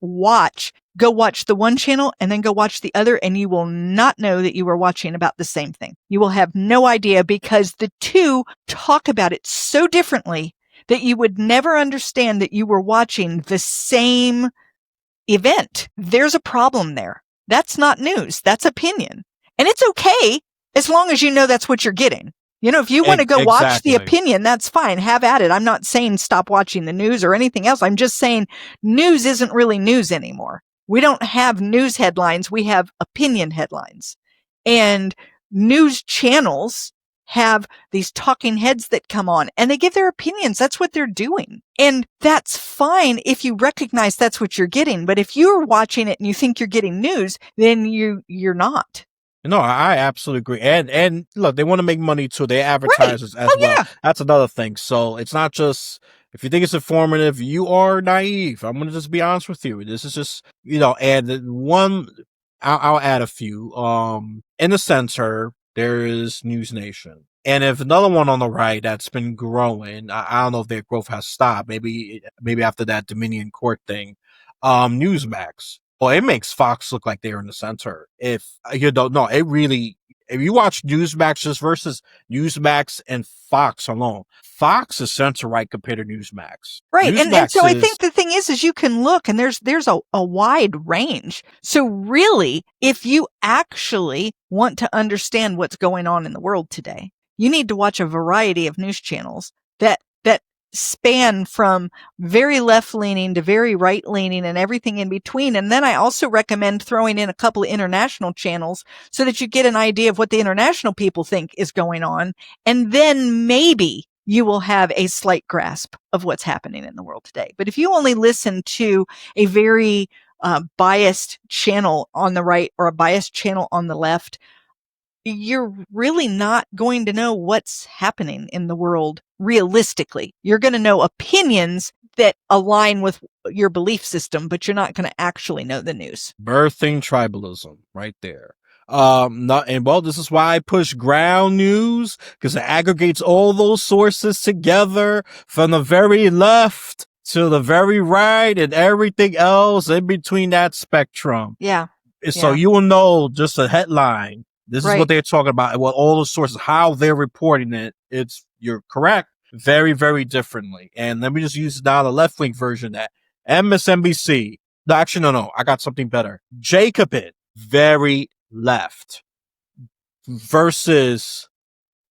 go watch the one channel and then go watch the other, and you will not know that you were watching about the same thing. You will have no idea, because the two talk about it so differently that you would never understand that you were watching the same event. There's a problem there. That's not news. That's opinion. And it's okay as long as you know that's what you're getting. If you want to go watch the opinion, that's fine. Have at it. I'm not saying stop watching the news or anything else. I'm just saying news isn't really news anymore. We don't have news headlines. We have opinion headlines. And news channels have these talking heads that come on and they give their opinions. That's what they're doing. And that's fine if you recognize that's what you're getting. But if you're watching it and you think you're getting news, then you're not. No, I absolutely agree. And look, they want to make money too. They advertisers as well. Yeah. That's another thing. So it's not just, if you think it's informative, you are naive. I'm going to just be honest with you. This is just, and one, I'll add a few. In the center, there is News Nation. And if another one on the right that's been growing, I don't know if their growth has stopped. Maybe after that Dominion Court thing, Newsmax. Well, it makes Fox look like they're in the center. If you don't know, if you watch Newsmax just versus Newsmax and Fox alone, Fox is center right compared to Newsmax. Right. And so I think the thing is you can look and there's a wide range. So really, if you actually want to understand what's going on in the world today, you need to watch a variety of news channels that span from very left-leaning to very right-leaning and everything in between. And then I also recommend throwing in a couple of international channels so that you get an idea of what the international people think is going on. And then maybe you will have a slight grasp of what's happening in the world today. But if you only listen to a very biased channel on the right or a biased channel on the left, you're really not going to know what's happening in the world realistically. You're going to know opinions that align with your belief system, but you're not going to actually know the news. Birthing tribalism right there. This is why I push ground news, because it aggregates all those sources together from the very left to the very right and everything else in between that spectrum. Yeah. So you will know just a headline. This is what they're talking about. Well, all the sources, how they're reporting it. You're correct. Very, very differently. And let me just use now the left wing version that MSNBC. No, actually, no. I got something better. Jacobin, very left versus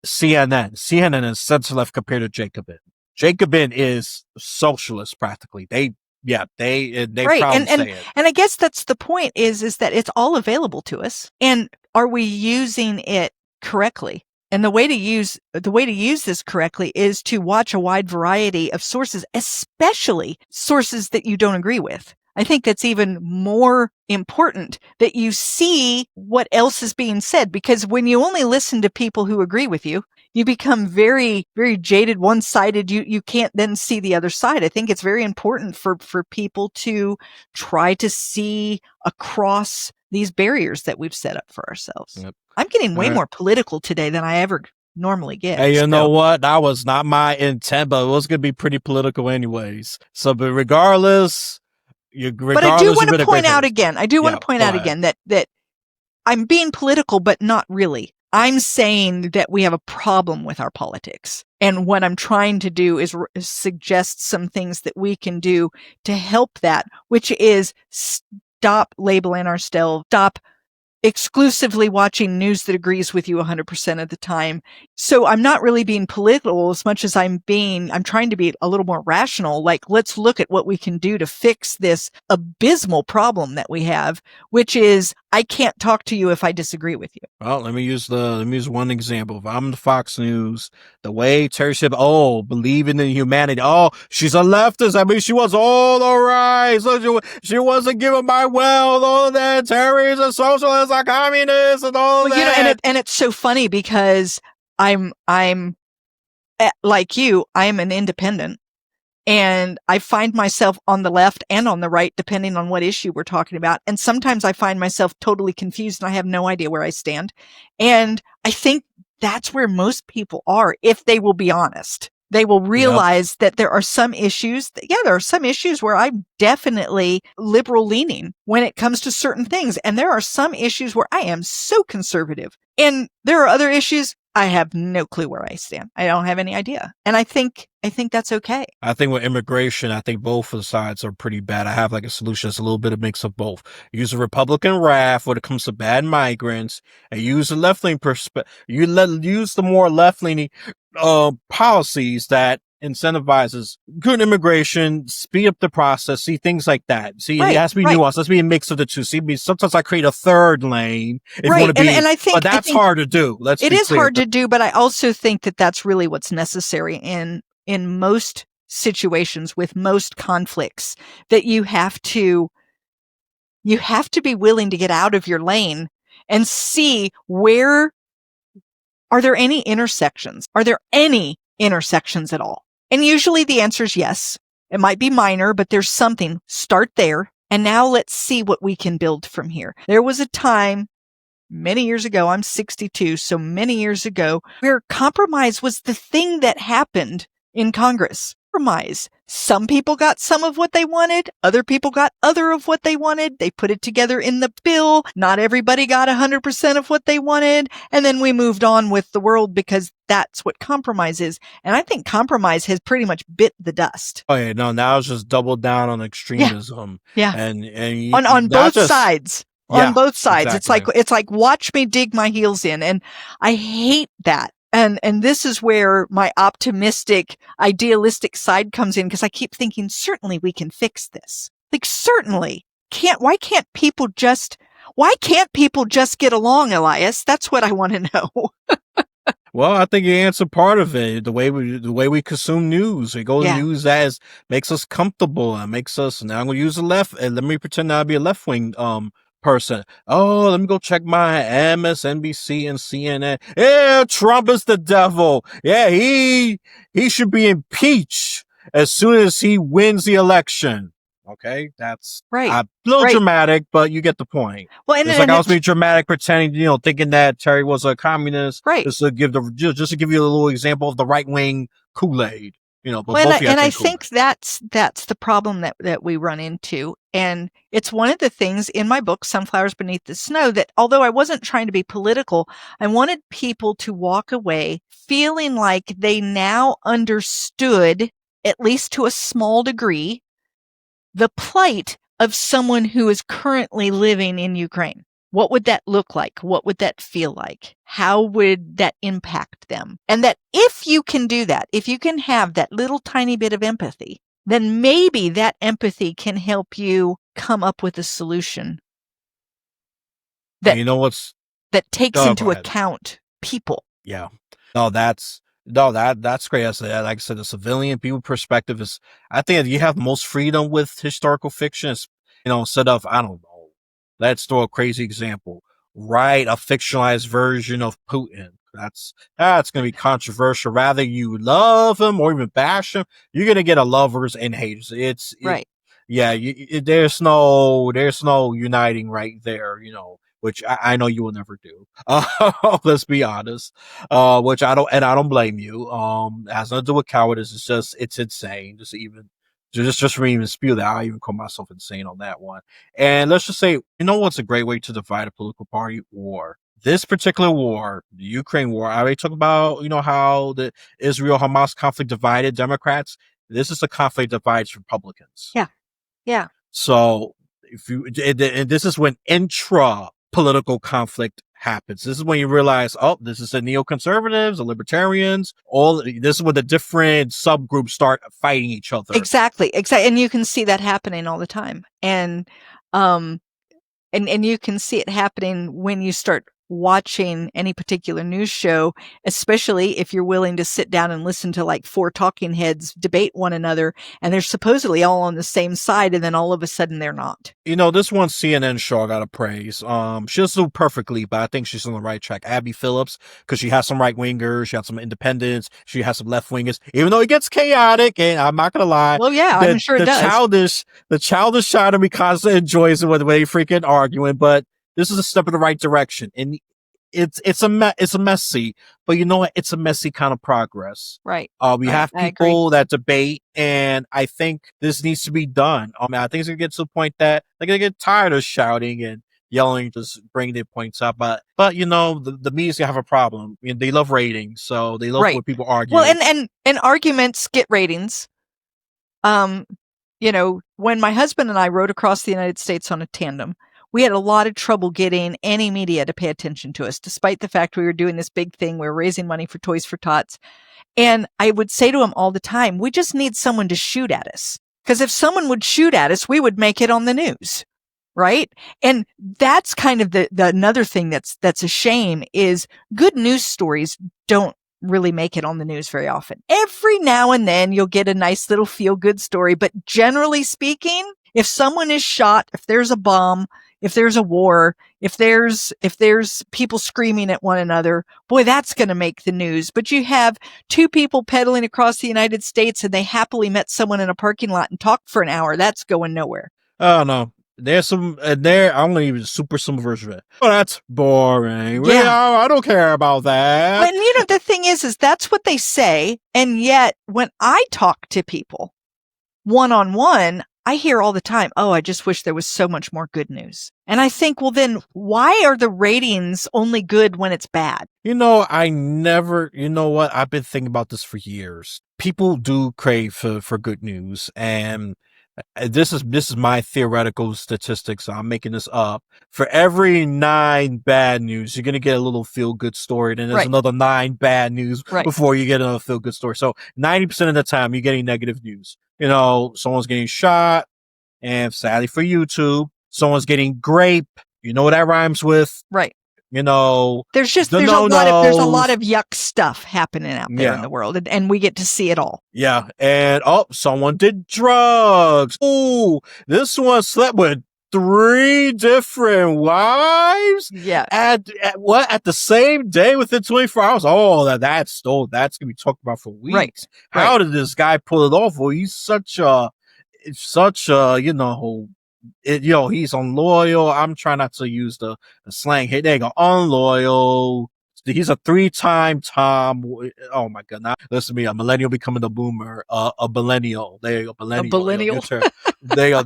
CNN. CNN is center left compared to Jacobin. Jacobin is socialist practically. They right. Probably say it. And I guess that's the point is that it's all available to us. And are we using it correctly? And the way to use this correctly is to watch a wide variety of sources, especially sources that you don't agree with. I think that's even more important, that you see what else is being said, because when you only listen to people who agree with you, you become very, very jaded, one-sided. You can't then see the other side. I think it's very important for people to try to see across these barriers that we've set up for ourselves. Yep. I'm getting way more political today than I ever normally get. Hey, you know what? That was not my intent, but it was going to be pretty political anyways. So, but regardless... But I do want to point out again, that I'm being political, but not really. I'm saying that we have a problem with our politics. And what I'm trying to do is suggest some things that we can do to help that, which is stop labeling ourselves, stop exclusively watching news that agrees with you 100% of the time. So I'm not really being political as much as I'm trying to be a little more rational. Like, let's look at what we can do to fix this abysmal problem that we have, which is I can't talk to you if I disagree with you. Well, let me use one example. If I'm the Fox News, the way Terry said, "Oh, believing in humanity. Oh, she's a leftist. I mean, she was all right. So she wasn't giving my wealth. All of that. Terry's a socialist, a communist, and all that." You know, and it's so funny because I'm like you. I'm an independent. And I find myself on the left and on the right, depending on what issue we're talking about. And sometimes I find myself totally confused and I have no idea where I stand. And I think that's where most people are, if they will be honest. They will realize that there are some issues. There are some issues where I'm definitely liberal leaning when it comes to certain things. And there are some issues where I am so conservative. And there are other issues I have no clue where I stand. I don't have any idea. And I think that's okay. I think with immigration, I think both of the sides are pretty bad. I have like a solution that's a little bit of mix of both. Use the Republican wrath when it comes to bad migrants, and use the left-leaning perspective. Use the more left-leaning policies that incentivizes good immigration, speed up the process, see things like that. See, it has to be nuanced. Let's be a mix of the two. See, sometimes I create a third lane if you want to be, and I think, but that's hard to do. It is hard to do, but I also think that that's really what's necessary in most situations with most conflicts, that you have to be willing to get out of your lane and see where are there any intersections? Are there any intersections at all? And usually the answer is yes. It might be minor, but there's something. Start there. And now let's see what we can build from here. There was a time many years ago, I'm 62, so many years ago, where compromise was the thing that happened in Congress. Compromise. Some people got some of what they wanted. Other people got other of what they wanted. They put it together in the bill. Not everybody got 100% of what they wanted. And then we moved on with the world because that's what compromise is. And I think compromise has pretty much bit the dust. Oh yeah, no, now it's just doubled down on extremism. Yeah. And on both sides. On both sides. Exactly. It's like, watch me dig my heels in. And I hate that. And this is where my optimistic, idealistic side comes in, because I keep thinking, certainly we can fix this. Like, certainly. Why can't people just get along, Elias? That's what I want to know. Well, I think you answered part of it. The way we consume news. We go to news as makes us comfortable and makes us, now I'm going to use the left, and let me pretend I'll be a left-wing, person. Oh, let me go check my MSNBC and CNN. Yeah, Trump is the devil. Yeah, he should be impeached as soon as he wins the election. Okay, that's right. A little dramatic, but you get the point. Well, and it's like I was being dramatic, pretending, thinking that Terry was a communist. Right. Just to give you a little example of the right wing Kool-Aid. But I think that's the problem that we run into. And it's one of the things in my book, Sunflowers Beneath the Snow, that although I wasn't trying to be political, I wanted people to walk away feeling like they now understood, at least to a small degree, the plight of someone who is currently living in Ukraine. What would that look like? What would that feel like? How would that impact them? And that if you can do that, if you can have that little tiny bit of empathy, then maybe that empathy can help you come up with a solution that takes into account people. Yeah. That's great. Like I said, the civilian people perspective is, I think you have most freedom with historical fiction. Instead of, I don't know, let's throw a crazy example. Write a fictionalized version of Putin. That's going to be controversial. Rather you love him or even bash him, you're going to get a lovers and haters. Right. Yeah. There's no uniting right there, which I know you will never do. Let's be honest. Which I don't blame you. It has nothing to do with cowardice. It's insane. Just for me even spew that, I even call myself insane on that one. And let's just say, what's a great way to divide a political party? War. this particular war, the Ukraine war, I already talked about, how the Israel-Hamas conflict divided Democrats. This is a conflict that divides Republicans. Yeah. Yeah. So and this is when intra political conflict happens. This is when you realize, oh, this is the neoconservatives, the libertarians, this is when the different subgroups start fighting each other. Exactly. And you can see that happening all the time. And you can see it happening when you start watching any particular news show, especially if you're willing to sit down and listen to like 4 talking heads debate one another, and they're supposedly all on the same side, and then all of a sudden they're not. This one CNN show I gotta praise. She doesn't do perfectly, but I think she's on the right track. Abby Phillips, because she has some right wingers, she has some independents, she has some left wingers. Even though it gets chaotic, and I'm not gonna lie, well, yeah, I'm sure it does. The childish side of me constantly enjoys it when they freaking arguing, but this is a step in the right direction, and it's a messy, but you know what? It's a messy kind of progress. Right. We have people that debate, and I think this needs to be done. I think it's gonna get to the point that they're gonna get tired of shouting and yelling, just bring their points up. But the media's gonna have a problem. I mean, they love ratings, so they love when people argue. Well, and arguments get ratings. When my husband and I rode across the United States on a tandem, we had a lot of trouble getting any media to pay attention to us, despite the fact we were doing this big thing. We were raising money for Toys for Tots. And I would say to him all the time, we just need someone to shoot at us. Because if someone would shoot at us, we would make it on the news. Right? And that's kind of the another thing that's a shame is good news stories don't really make it on the news very often. Every now and then you'll get a nice little feel good story. But generally speaking, if someone is shot, if there's a bomb, if there's a war, if there's people screaming at one another, boy, that's going to make the news. But you have 2 people pedaling across the United States and they happily met someone in a parking lot and talked for an hour. That's going nowhere. Oh, no. There's some, I'm going to even super simple version of it. Oh, that's boring. Yeah. I don't care about that. And the thing is that's what they say. And yet when I talk to people one-on-one, I hear all the time, oh, I just wish there was so much more good news. And I think, well, then why are the ratings only good when it's bad? I never, what? I've been thinking about this for years. People do crave for good news. And this is my theoretical statistics. I'm making this up. For every 9 bad news, you're going to get a little feel good story. Then there's another 9 bad news before you get another feel good story. So 90% of the time, you're getting negative news. Someone's getting shot, and sadly for YouTube, someone's getting grape. You know what that rhymes with? Right. There's a lot of yuck stuff happening out there in the world, and we get to see it all. Yeah, and someone did drugs. Oh, this one slept with 3 different wives. Yeah. At the same day within 24 hours. Oh, that's gonna be talked about for weeks. Right. How did this guy pull it off? Well, he's such a he's unloyal. I'm trying not to use the slang here. There you go. Unloyal. He's a 3-time Tom. Oh my God. Now, listen to me. A millennial becoming a boomer. A millennial. There you go. Millennial. A millennial. There you go.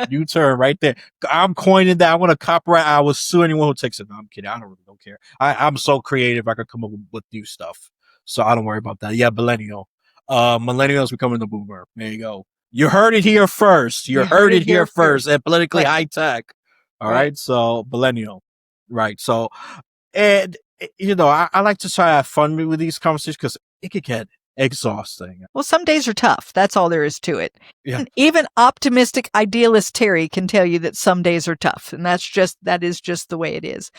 New term right there. I'm coining that. I want to copyright. I will sue anyone who takes it. No, I'm kidding. I don't care. I'm so creative. I could come up with new stuff. So I don't worry about that. Yeah. Millennial. Millennials becoming the boomer. There you go. You heard it here first. You heard it here first. And politically high tech. All right. So millennial. Right. So, and I like to try to have fun with these conversations because it could get exhausting. Well, some days are tough. That's all there is to it. Yeah. Even optimistic idealist Teri can tell you that some days are tough, and that is just the way it is.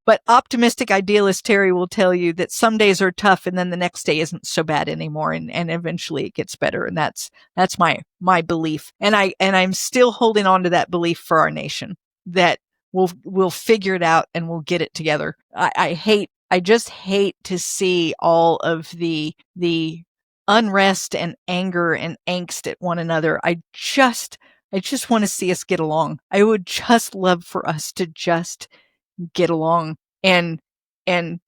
But optimistic idealist Teri will tell you that some days are tough, and then the next day isn't so bad anymore, and eventually it gets better. And that's my belief, and I'm still holding on to that belief for our nation that we'll figure it out and we'll get it together. I just hate to see all of the unrest and anger and angst at one another. I just want to see us get along. I would just love for us to just get along and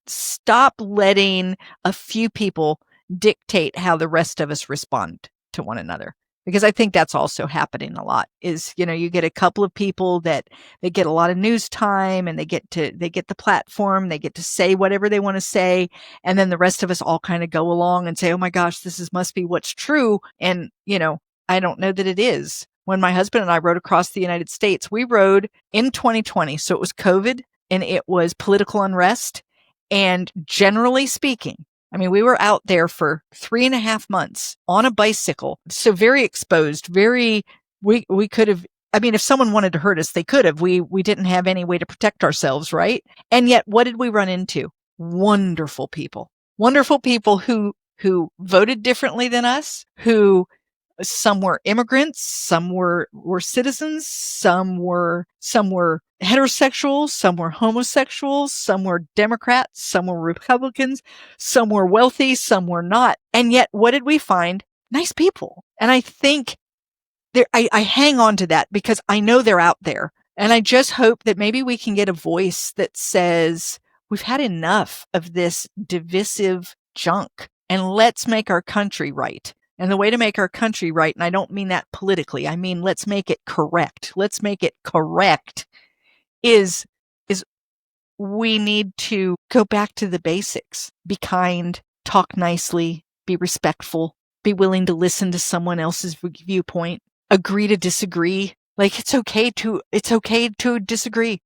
stop letting a few people dictate how the rest of us respond to one another. because I think that's also happening a lot is, you get a couple of people that they get a lot of news time and they get the platform, they get to say whatever they want to say. And then the rest of us all kind of go along and say, oh my gosh, must be what's true. And, I don't know that it is. When my husband and I rode across the United States, we rode in 2020. So it was COVID and it was political unrest. And generally speaking, I mean, we were out there for 3.5 months on a bicycle. So very exposed, we could have, I mean, if someone wanted to hurt us, they could have. We didn't have any way to protect ourselves, right? And yet, what did we run into? Wonderful people who voted differently than us, who some were immigrants, some were citizens, some were heterosexuals, some were homosexuals, some were Democrats, some were Republicans, some were wealthy, some were not. And yet, what did we find? Nice people. And I think I hang on to that because I know they're out there. And I just hope that maybe we can get a voice that says, we've had enough of this divisive junk and let's make our country right. And the way to make our country right, and I don't mean that politically, I mean, let's make it correct. Let's make it correct is we need to go back to the basics. Be kind, talk nicely, be respectful, be willing to listen to someone else's viewpoint, agree to disagree. Like it's okay to disagree.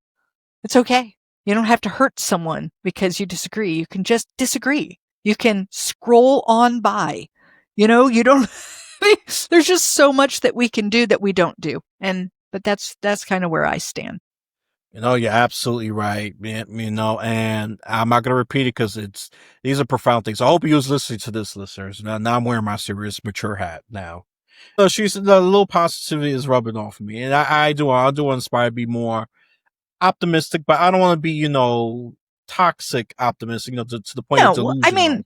It's okay. You don't have to hurt someone because you disagree. You can just disagree. You can scroll on by. You don't, there's just so much that we can do that we don't do. But that's kind of where I stand. You're absolutely right, and I'm not going to repeat it because these are profound things. I hope you was listening to this, listeners. Now I'm wearing my serious mature hat now. So the little positivity is rubbing off of me, and I do inspire to be more optimistic, but I don't want to be, toxic optimistic, to the point of delusional. I mean,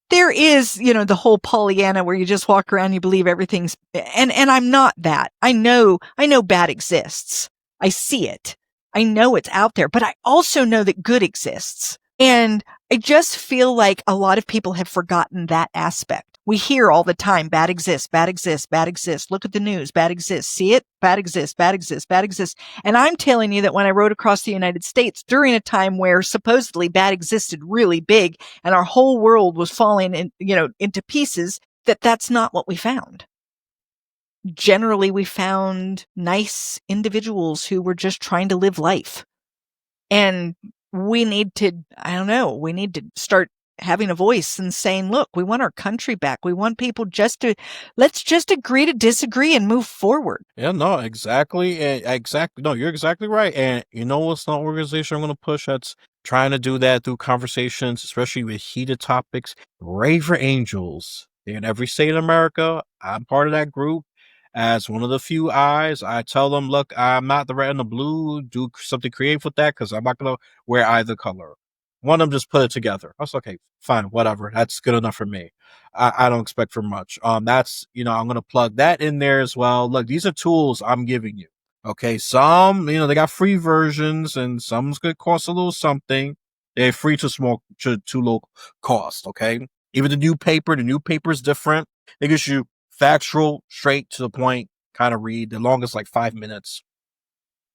there is, the whole Pollyanna where you just walk around, you believe everything's, and I'm not that. I know bad exists. I see it. I know it's out there, but I also know that good exists. And I just feel like a lot of people have forgotten that aspect. We hear all the time, bad exists, bad exists, bad exists. Look at the news, bad exists. See it? Bad exists, bad exists, bad exists. And I'm telling you that when I rode across the United States during a time where supposedly bad existed really big and our whole world was falling into pieces, that's not what we found. Generally, we found nice individuals who were just trying to live life. And we need to start having a voice and saying, look, we want our country back. We want people let's just agree to disagree and move forward. Yeah, no, exactly. Exactly. No, you're exactly right. And what's an organization I'm going to push that's trying to do that through conversations, especially with heated topics? Braver Angels. They're in every state in America. I'm part of that group. As one of the few eyes, I tell them, look, I'm not the red and the blue. Do something creative with that because I'm not going to wear either color. One of them just put it together. I was okay, fine, whatever. That's good enough for me. I don't expect for much. That's, I'm going to plug that in there as well. Look, these are tools I'm giving you. Okay. Some, they got free versions and some's going to cost a little something. They're free to low cost. Okay. Even the new paper is different. It gives you factual, straight to the point kind of read. The longest like 5 minutes.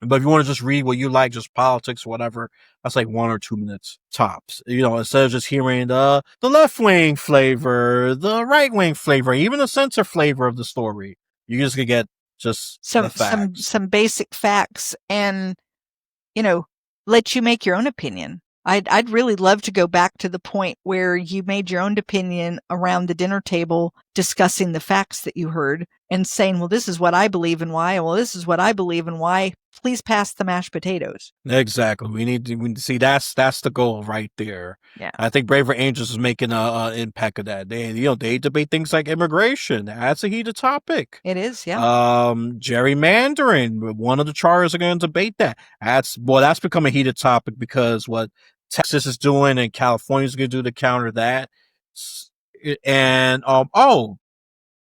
But if you want to just read what you like, just politics, whatever, that's like 1 or 2 minutes tops. Instead of just hearing the left wing flavor, the right wing flavor, even the center flavor of the story, you just could get just some basic facts and let you make your own opinion. I'd really love to go back to the point where you made your own opinion around the dinner table, discussing the facts that you heard and saying, well, this is what I believe and why. Well, this is what I believe and why. Please pass the mashed potatoes. Exactly. We need to see that's the goal right there. Yeah. I think Braver Angels is making an impact of that. They debate things like immigration. That's a heated topic. It is, yeah. Gerrymandering. One of the charters are going to debate that. That's become a heated topic because what Texas is doing and California's going to do to counter that. And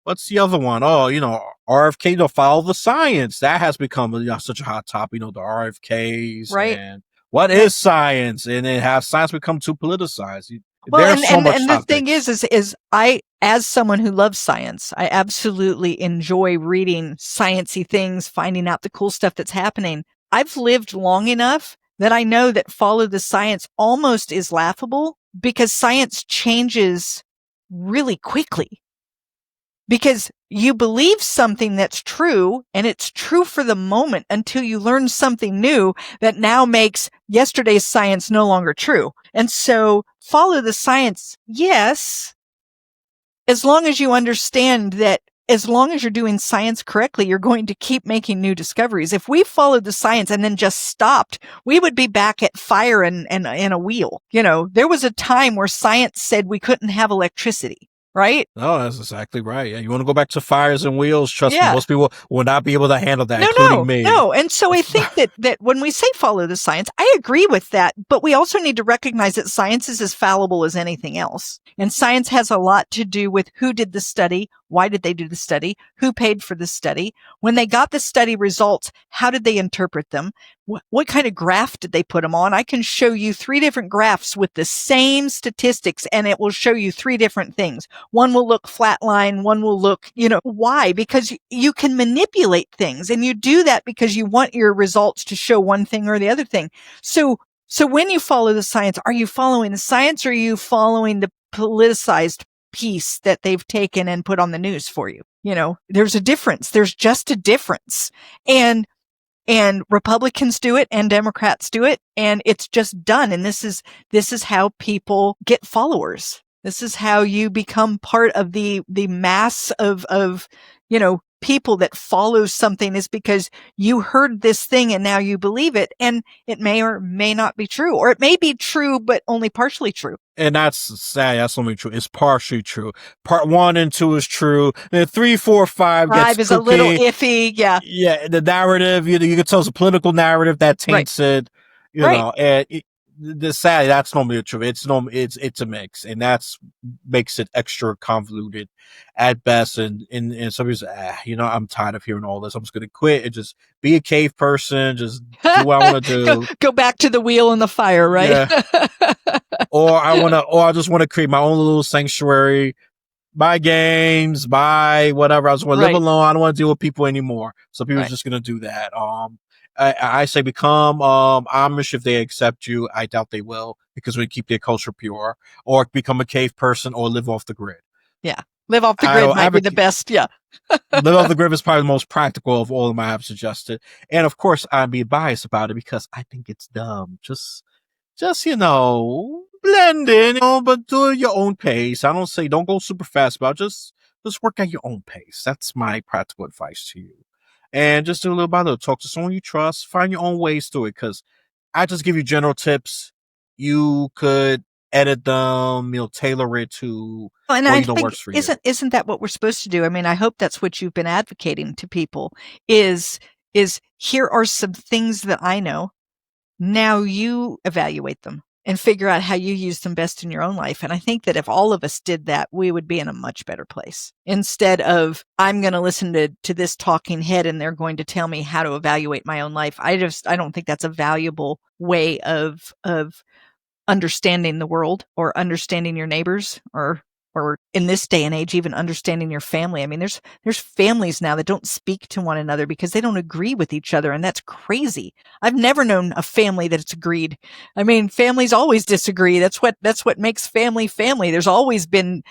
what's the other one? RFK, follow the science. That has become such a hot topic, the RFKs. Right. And what is science? And it has science become too politicized. Well, There's so much and the thing topics. is I, as someone who loves science, I absolutely enjoy reading sciencey things, finding out the cool stuff that's happening. I've lived long enough that I know that follow the science almost is laughable because science changes really quickly. Because you believe something that's true and it's true for the moment until you learn something new that now makes yesterday's science no longer true. And so follow the science. Yes. As long as you understand that as long as you're doing science correctly, you're going to keep making new discoveries. If we followed the science and then just stopped, we would be back at fire and a wheel. There was a time where science said we couldn't have electricity. Right? No, that's exactly right. Yeah, you want to go back to fires and wheels? Trust me, Yeah. most people will not be able to handle that, No, including me. no. And so I think that when we say follow the science, I agree with that, but we also need to recognize that science is as fallible as anything else. And science has a lot to do with who did the study, why did they do the study, who paid for the study, when they got the study results, how did they interpret them, what kind of graph did they put them on? I can show you 3 different graphs with the same statistics and it will show you 3 different things. One will look flatline, one will look, why? Because you can manipulate things and you do that because you want your results to show one thing or the other thing. So when you follow the science, are you following the science or are you following the politicized piece that they've taken and put on the news for you? There's a difference. There's just a difference. And Republicans do it and Democrats do it and it's just done. And this is how people get followers. This is how you become part of the mass of people that follow something, is because you heard this thing and now you believe it, and it may or may not be true, or it may be true but only partially true. And that's sad. That's only true. It's partially true. Part 1 and 2 is true. Then 3, 4, 5 gets Is kooky. a little iffy. Yeah. Yeah. The narrative, you can tell it's a political narrative that taints it, and the sad, that's normally the truth. It's a mix, and that's makes it extra convoluted at best. And some people say, I'm tired of hearing all this. I'm just going to quit and just be a cave person. Just do what I want to do. Go back to the wheel and the fire, right? Yeah. or I just want to create my own little sanctuary, buy games, buy whatever. I just want to live alone. I don't want to deal with people anymore. So people are just going to do that. I say become Amish if they accept you. I doubt they will, because we keep their culture pure. Or become a cave person, or live off the grid. Yeah, live off the grid might be the best. Yeah. Live off the grid is probably the most practical of all of my apps suggested. And of course, I'm being biased about it because I think it's dumb. Just blend in, but do it your own pace. I don't say don't go super fast, but just work at your own pace. That's my practical advice to you. And just do a little by little. Talk to someone you trust. Find your own ways to it, because I just give you general tips. You could edit them, tailor it to what works for you. Isn't that what we're supposed to do? I mean, I hope that's what you've been advocating to people. Is here are some things that I know. Now you evaluate them and figure out how you use them best in your own life. And I think that if all of us did that, we would be in a much better place, instead of I'm going to listen to this talking head and they're going to tell me how to evaluate my own life. I don't think that's a valuable way of understanding the world, or understanding your neighbors, or in this day and age, even understanding your family. I mean, there's families now that don't speak to one another because they don't agree with each other. And that's crazy. I've never known a family that's agreed. I mean, families always disagree. That's what makes family. There's always been,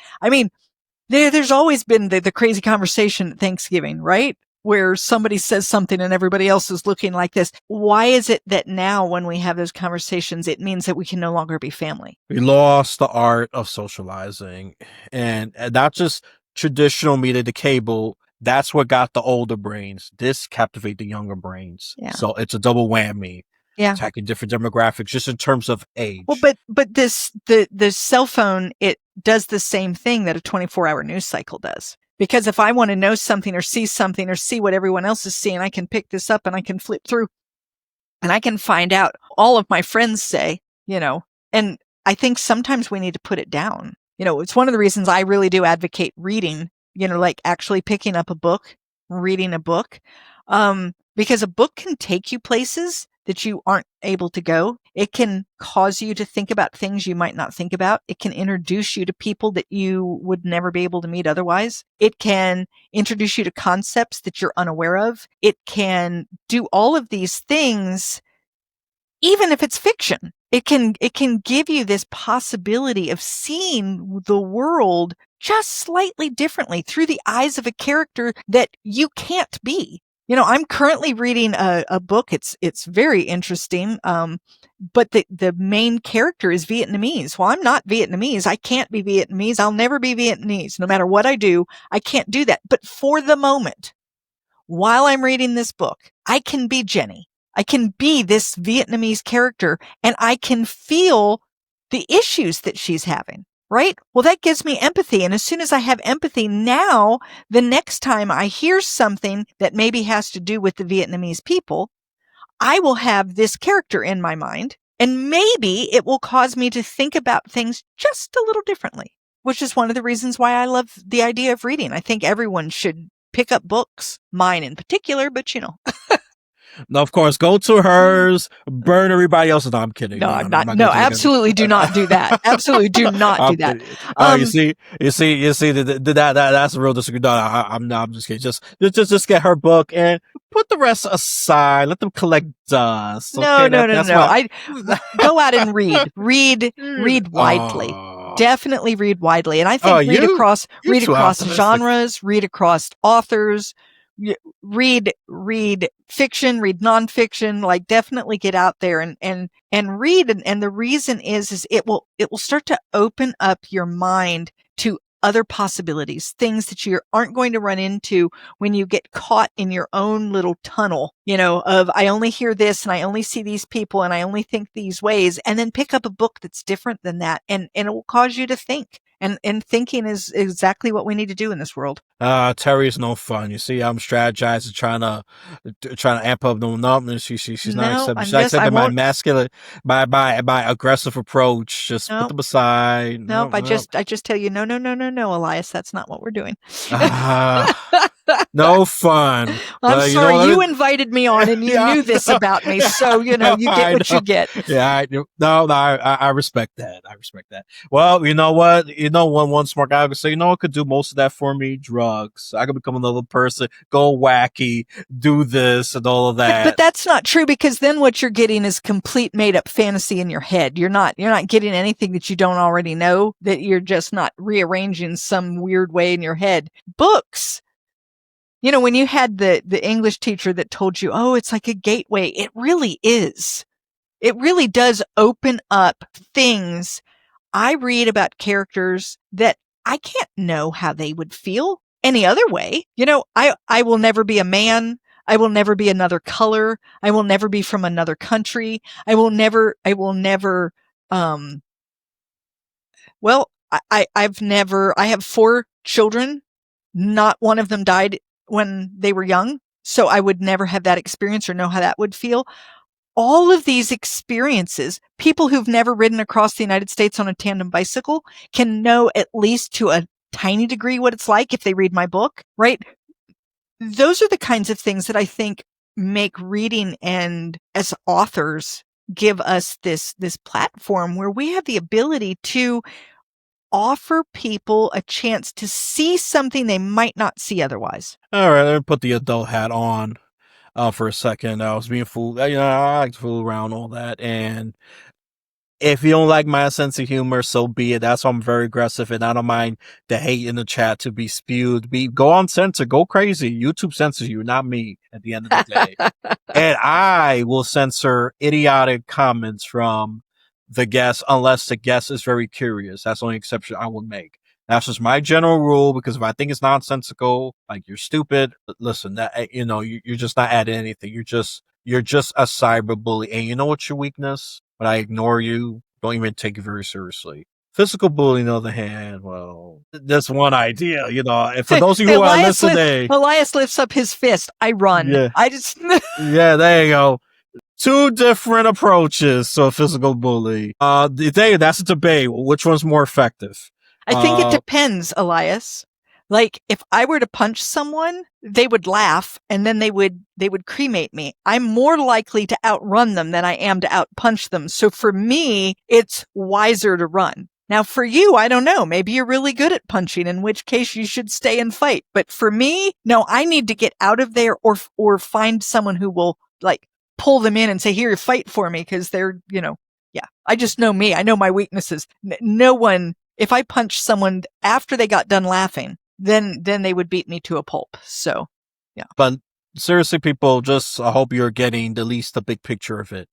there's always been the crazy conversation at Thanksgiving, right? Where somebody says something and everybody else is looking like this. Why is it that now when we have those conversations, it means that we can no longer be family? We lost the art of socializing, and not just traditional media, the cable. That's what got the older brains. This captivate the younger brains. Yeah. So it's a double whammy. Yeah. Attacking different demographics just in terms of age. Well, but the cell phone, it does the same thing that a 24-hour news cycle does. Because if I want to know something or see what everyone else is seeing, I can pick this up and I can flip through and I can find out all of my friends say, and I think sometimes we need to put it down. It's one of the reasons I really do advocate reading, like actually picking up a book, reading a book, because a book can take you places that you aren't able to go. It can cause you to think about things you might not think about. It can introduce you to people that you would never be able to meet otherwise. It can introduce you to concepts that you're unaware of. It can do all of these things, even if it's fiction. It can give you this possibility of seeing the world just slightly differently through the eyes of a character that you can't be. I'm currently reading a book. It's very interesting. But the main character is Vietnamese. Well, I'm not Vietnamese. I can't be Vietnamese. I'll never be Vietnamese. No matter what I do, I can't do that. But for the moment, while I'm reading this book, I can be Jenny. I can be this Vietnamese character, and I can feel the issues that she's having, right? Well, that gives me empathy. And as soon as I have empathy, now the next time I hear something that maybe has to do with the Vietnamese people, I will have this character in my mind, and maybe it will cause me to think about things just a little differently, which is one of the reasons why I love the idea of reading. I think everyone should pick up books, mine in particular, but Now, of course, go to hers, burn everybody else. No, I'm kidding. No, I'm not. No, absolutely do not do that. Absolutely do not do that. You see, that's a real disagreement. No, I'm just kidding. Just get her book and put the rest aside. Let them collect dust. Okay? No. Go out and read. Read widely. Definitely read widely. And I think read across genres, read across authors. Read fiction, read nonfiction, like definitely get out there and read. And the reason is it will start to open up your mind to other possibilities, things that you aren't going to run into when you get caught in your own little tunnel, of I only hear this and I only see these people and I only think these ways, and then pick up a book that's different than that. And it will cause you to think. And thinking is exactly what we need to do in this world. Teri is no fun. You see, I'm strategizing, trying to amp up the numbness. She's not accepting my masculine, my aggressive approach. Just put them aside. Nope. I just tell you, no, Elias, that's not what we're doing. No fun. I'm sorry, you invited me on and you knew this about me, so you get what you get. Yeah, I respect that. Well, you know what? One smart guy could say, I could do most of that for me. Drugs. I could become another person, go wacky, do this and all of that. But that's not true, because then what you're getting is complete made up fantasy in your head. You're not getting anything that you don't already know, that you're just not rearranging some weird way in your head. Books. When you had the English teacher that told you, oh, it's like a gateway, it really is. It really does open up things. I read about characters that I can't know how they would feel any other way. I will never be a man. I will never be another color. I will never be from another country. I have 4 children. Not one of them died when they were young. So I would never have that experience or know how that would feel. All of these experiences, people who've never ridden across the United States on a tandem bicycle can know at least to a tiny degree what it's like if they read my book, right? Those are the kinds of things that I think make reading, and as authors, give us this platform where we have the ability to offer people a chance to see something they might not see otherwise. All right, let me put the adult hat on for a second. I was being fooled. I like to fool around, all that. And if you don't like my sense of humor, so be it. That's why I'm very aggressive, and I don't mind the hate in the chat to be spewed. Go uncensored, go crazy. YouTube censors you, not me, at the end of the day. And I will censor idiotic comments from the guest unless the guest is very curious. That's the only exception I will make. That's just my general rule, because if I think it's nonsensical, like you're stupid, listen, that you're just not adding anything. You're just a cyberbully, and you know what's your weakness? When I ignore you, don't even take it very seriously. Physical bullying, on the other hand, well, that's one idea, And for those of you who are listening, Elias lifts up his fist. I run. Yeah. I just yeah, there you go. 2 different approaches to a physical bully. That's a debate. Which one's more effective? I think it depends, Elias. Like, if I were to punch someone, they would laugh and then they would cremate me. I'm more likely to outrun them than I am to outpunch them. So for me, it's wiser to run. Now for you, I don't know. Maybe you're really good at punching, in which case you should stay and fight. But for me, no, I need to get out of there or find someone who will like pull them in and say, here, fight for me. Cause they're, yeah, I just know me. I know my weaknesses. No one, if I punch someone after they got done laughing, then they would beat me to a pulp. So, yeah. But seriously, people, just I hope you're getting at least the big picture of it.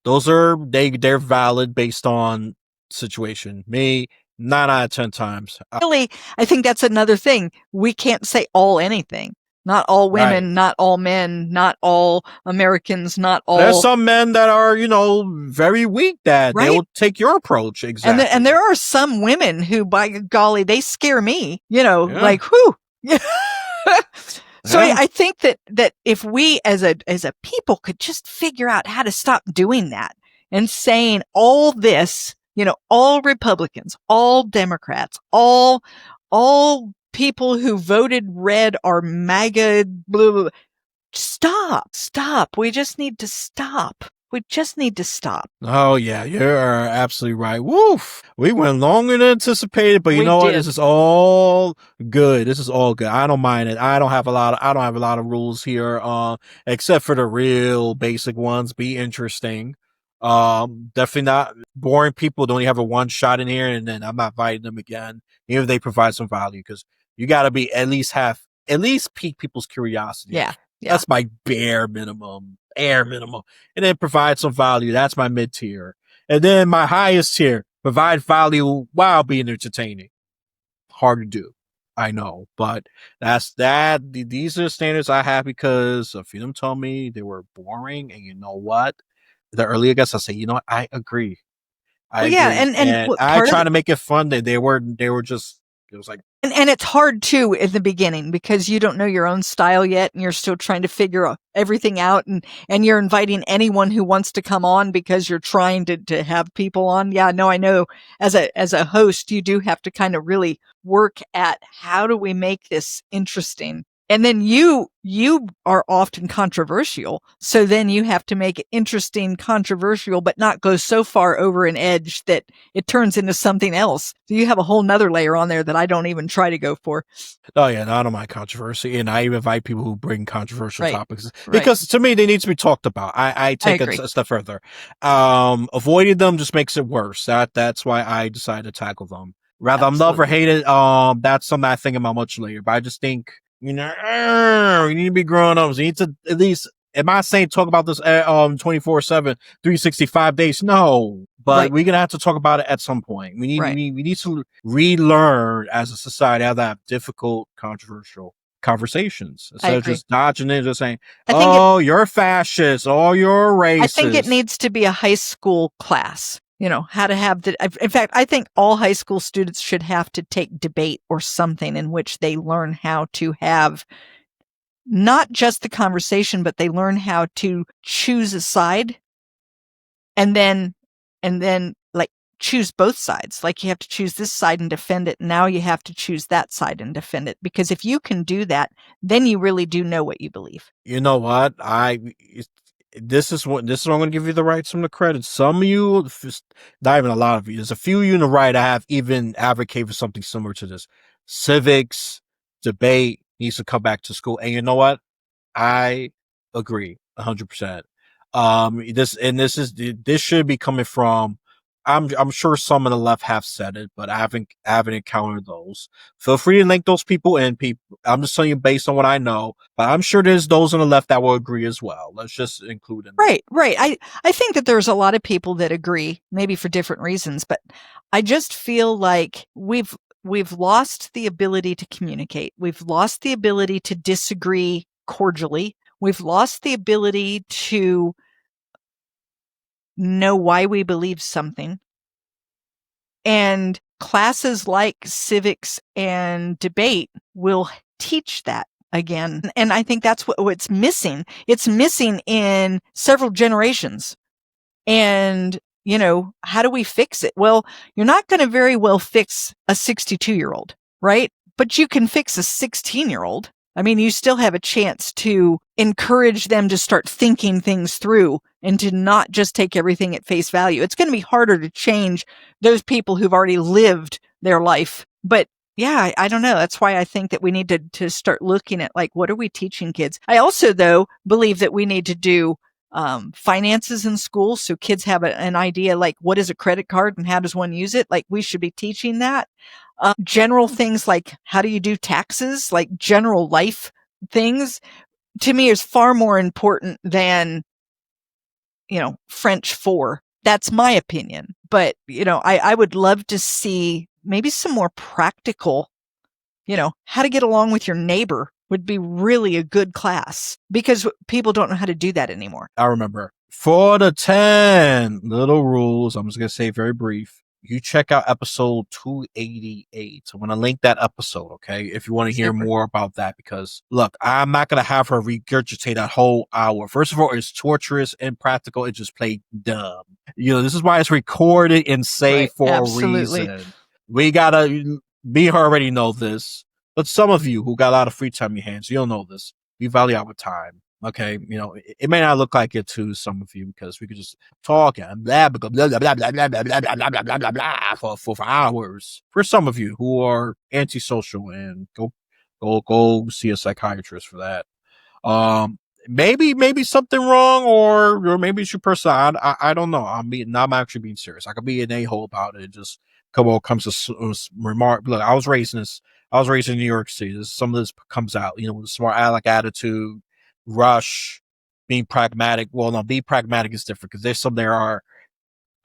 Those are they're valid based on situation. Me, 9 out of 10 times. Really, I think that's another thing. We can't say all anything. Not all women, Right. not all men, not all Americans, not all. There's some men that are, very weak that Right. they will take your approach. Exactly. And there are some women who, by golly, they scare me, Yeah. like, whew. So Yeah. I think that if we as a people could just figure out how to stop doing that and saying all this, all Republicans, all Democrats, all people who voted red are MAGA, blah, blah, blah. Stop. We just need to stop. Oh yeah, you're absolutely right. Woof. We went longer than anticipated, but you know what? This is all good. I don't mind it. I don't have a lot of rules here, except for the real basic ones. Be interesting. Definitely not boring people. Don't have a one shot in here, and then I'm not inviting them again, even if they provide some value, because you got to be at least pique people's curiosity. Yeah. That's my bare minimum. And then provide some value. That's my mid tier. And then my highest tier, provide value while being entertaining. Hard to do. I know, but that's that. These are the standards I have because a few of them told me they were boring. And you know what? The earlier guests, I say, you know what? I agree. I agree. And I try to make it fun. They were just, it was like, and it's hard too in the beginning because you don't know your own style yet and you're still trying to figure everything out, and you're inviting anyone who wants to come on because you're trying to have people on. Yeah, no, I know as a host, you do have to kind of really work at how do we make this interesting. And then you are often controversial. So then you have to make it interesting, controversial, but not go so far over an edge that it turns into something else. So you have a whole nother layer on there that I don't even try to go for. Oh yeah, I don't mind controversy. And I invite people who bring controversial topics because right. To me, they need to be talked about. I take it a step further. Avoiding them just makes it worse. That's why I decided to tackle them. Rather, I'm love or hate it. That's something I think about much later, but I just think, you need to be grown ups. You need to at least, am I saying talk about this 24/7, 365 days? No, but we're gonna have to talk about it at some point. We need to relearn as a society how to have difficult, controversial conversations instead of just dodging it, just saying, you're fascist, you're racist. I think it needs to be a high school class. How to have in fact, I think all high school students should have to take debate or something in which they learn how to have not just the conversation, but they learn how to choose a side and then like choose both sides. Like you have to choose this side and defend it. Now you have to choose that side and defend it. Because if you can do that, then you really do know what you believe. You know what? This is what I'm going to give you the right, some of the credit. Some of you, not even a lot of you, there's a few of you in the right I have even advocated for something similar to this. Civics, debate needs to come back to school. And you know what? I agree 100%. This should be coming from, I'm sure some on the left have said it, but I haven't encountered those. Feel free to link those people in. I'm just telling you based on what I know, but I'm sure there's those on the left that will agree as well. Let's just include them. Right. I think that there's a lot of people that agree, maybe for different reasons, but I just feel like we've lost the ability to communicate. We've lost the ability to disagree cordially. We've lost the ability to know why we believe something. And classes like civics and debate will teach that again. And I think that's what's missing. It's missing in several generations. And, how do we fix it? Well, you're not going to very well fix a 62-year-old, right? but you can fix a 16-year-old. I mean, you still have a chance to encourage them to start thinking things through and to not just take everything at face value. It's going to be harder to change those people who've already lived their life. But yeah, I don't know. That's why I think that we need to start looking at, like, what are we teaching kids? I also, though, believe that we need to do finances in school, so kids have an idea, like, what is a credit card and how does one use it? Like, we should be teaching that. General things like how do you do taxes, like general life things, to me is far more important than, French 4. That's my opinion. But, I would love to see maybe some more practical, how to get along with your neighbor would be really a good class, because people don't know how to do that anymore. I remember for the 10 little rules, I'm just going to say very brief. You check out episode 288. I'm going to link that episode, okay? If you want to hear more about that, because look, I'm not going to have her regurgitate that whole hour. First of all, it's torturous and practical. It just played dumb. This is why it's recorded and saved for a reason. We got to, me already know this, but some of you who got a lot of free time in your hands, you don't know this. We value our time. Okay, it may not look like it to some of you, because we could just talk and blah blah blah blah blah blah blah blah blah blah blah blah blah for hours. For some of you who are antisocial, and go see a psychiatrist for that. Maybe something wrong, or maybe it's your personality. I don't know. I'm actually being serious. I could be an a-hole about it. Just comes to remark. Look, I was raised in New York City. Some of this comes out. With a smart aleck attitude. Rush, being pragmatic. Well, no, being pragmatic is different, because there's some there are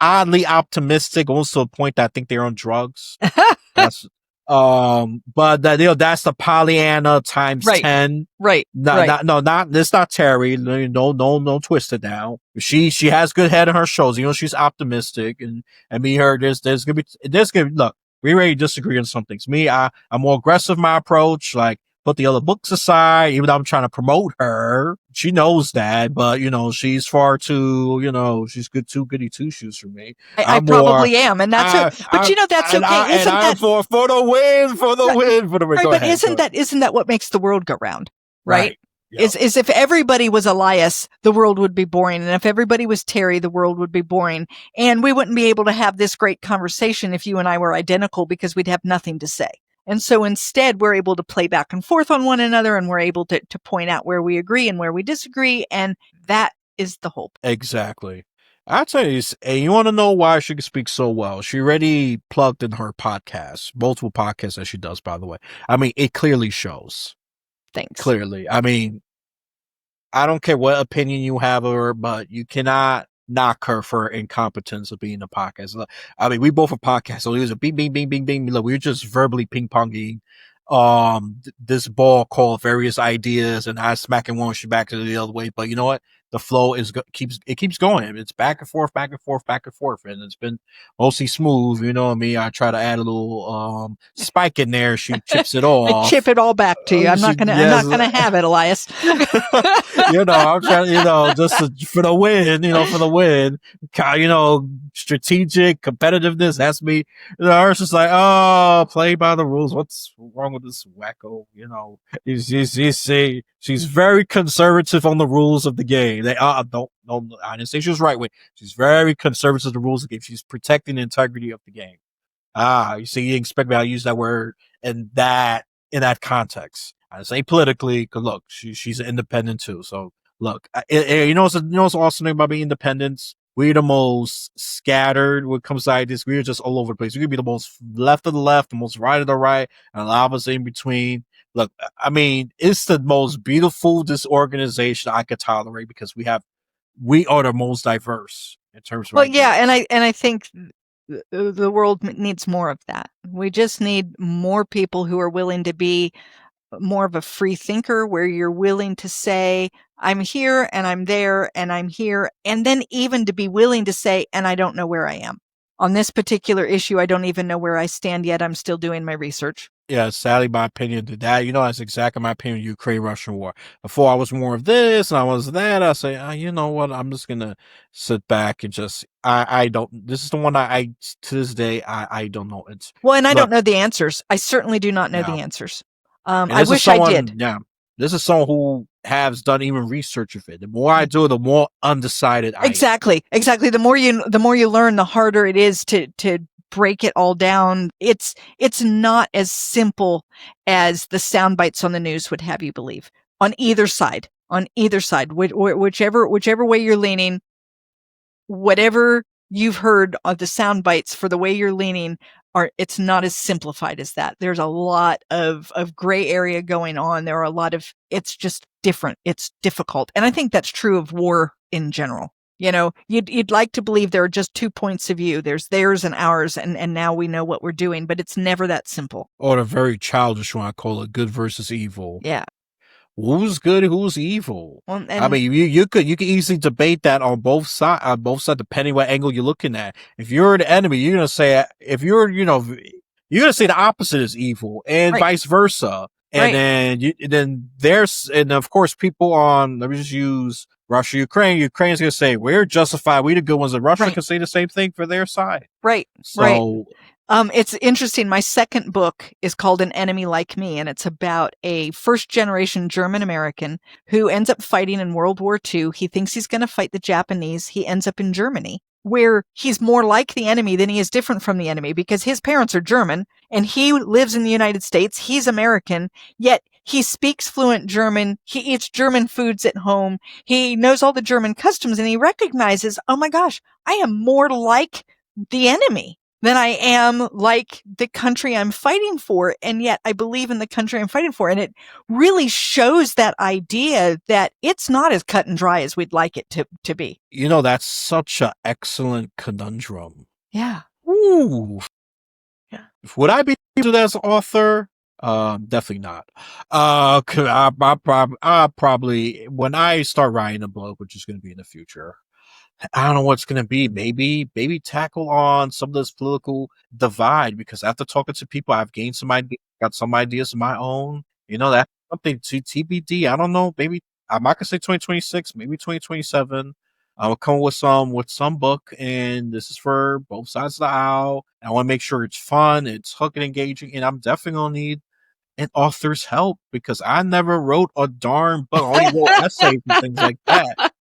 oddly optimistic, almost to a point that I think they're on drugs. That's but that's the Pollyanna times 10. Right. No, it's not Teri. No, twist it down. She has good head on her shoulders. She's optimistic, and there's gonna be look. We already disagree on some things. Me, I'm more aggressive in my approach. Like, put the other books aside, even though I'm trying to promote her. She knows that, but, she's far too, she's too goody two shoes for me. I probably am, and that's but that's okay. Isn't that for the win, for the win, for the win? Right, but isn't that what makes the world go round? Right. Yep. Is if everybody was Elias, the world would be boring. And if everybody was Teri, the world would be boring. And we wouldn't be able to have this great conversation if you and I were identical, because we'd have nothing to say. And so instead, we're able to play back and forth on one another, and we're able to point out where we agree and where we disagree. And that is the hope. Exactly. I'll tell you, you want to know why she can speak so well? She already plugged in her podcasts, multiple podcasts that she does, by the way. I mean, it clearly shows. Thanks. Clearly. I mean, I don't care what opinion you have of her, but you cannot knock her for incompetence of being a podcast. I mean, we both are podcasts, so it was a bing, bing, bing, bing, bing. Look, we were just verbally ping-ponging this ball called various ideas, and I smacking one, she back to the other way. But you know what? The flow keeps going. It's back and forth, back and forth, back and forth, and it's been mostly smooth. You know what I mean? I try to add a little spike in there. She chips it off. I chip it all back to you. I'm not gonna have it, Elias. I'm trying. For the win. For the win. Strategic competitiveness. That's me. I was just like, oh, play by the rules. What's wrong with this wacko? She's very conservative on the rules of the game. They I didn't say she was right. She's very conservative of the rules of the game. She's protecting the integrity of the game. You see, you expect me to use that word in that context. I say politically, because look, she's an independent too. So look, what's awesome thing about being independents? We're the most scattered when it comes to ideas. We're just all over the place. We could be the most left of the left, the most right of the right, and a lot of us in between. Look, I mean, it's the most beautiful disorganization I could tolerate, because we are the most diverse in terms of. Well, ideas. Yeah, and I think the world needs more of that. We just need more people who are willing to be more of a free thinker, where you're willing to say, I'm here and I'm there and I'm here. And then even to be willing to say, and I don't know where I am. On this particular issue, I don't even know where I stand yet. I'm still doing my research. Yeah, sadly, my opinion to that, that's exactly my opinion of Ukraine-Russian war. Before I was more of this and I was that, I say, you know what, I'm just gonna sit back and just, I don't, this is the one to this day, I don't know. Well, and I Look, don't know the answers. I certainly do not know yeah. the answers. And I wish I did. this is someone who has done even research of it. The more I do, the more undecided I am. Exactly. The more you learn, the harder it is to break it all down. It's not as simple as the sound bites on the news would have you believe. On either side, whichever way you're leaning, whatever you've heard of the sound bites for the way you're leaning, it's not as simplified as that. There's a lot of gray area going on. There are a lot of, it's just different. It's difficult. And I think that's true of war in general. You'd like to believe there are just two points of view. There's theirs and ours, and now we know what we're doing, but it's never that simple. Or the very childish one, I call it good versus evil. Yeah. Who's good, who's evil? Well, I mean, you could easily debate that on both sides, depending what angle you're looking at. If you're the enemy, you're gonna say, you're gonna say the opposite is evil, and vice versa. And then there's, and of course, people on, let me just use Russia, Ukraine. Ukraine's gonna say we're justified, we the good ones, and Russia can say the same thing for their side. So. It's interesting. My second book is called An Enemy Like Me, and it's about a first-generation German-American who ends up fighting in World War II. He thinks he's going to fight the Japanese. He ends up in Germany, where he's more like the enemy than he is different from the enemy, because his parents are German, and he lives in the United States. He's American, yet he speaks fluent German. He eats German foods at home. He knows all the German customs, and he recognizes, oh my gosh, I am more like the enemy than I am like the country I'm fighting for. And yet I believe in the country I'm fighting for. And it really shows that idea that it's not as cut and dry as we'd like it to be. That's such an excellent conundrum. Yeah. Ooh. Yeah. Would I be able to as an author? Definitely not. I probably, when I start writing a book, which is going to be in the future, I don't know what's going to be. Maybe tackle on some of this political divide, because after talking to people, I've gained some ideas, got some ideas of my own. That's something to TBD. I don't know. Maybe I'm not going to say 2026, maybe 2027. I'll come with some book, and this is for both sides of the aisle. I want to make sure it's fun, it's hooking, engaging, and I'm definitely going to need an author's help, because I never wrote a darn book. I only wrote essays and things like that.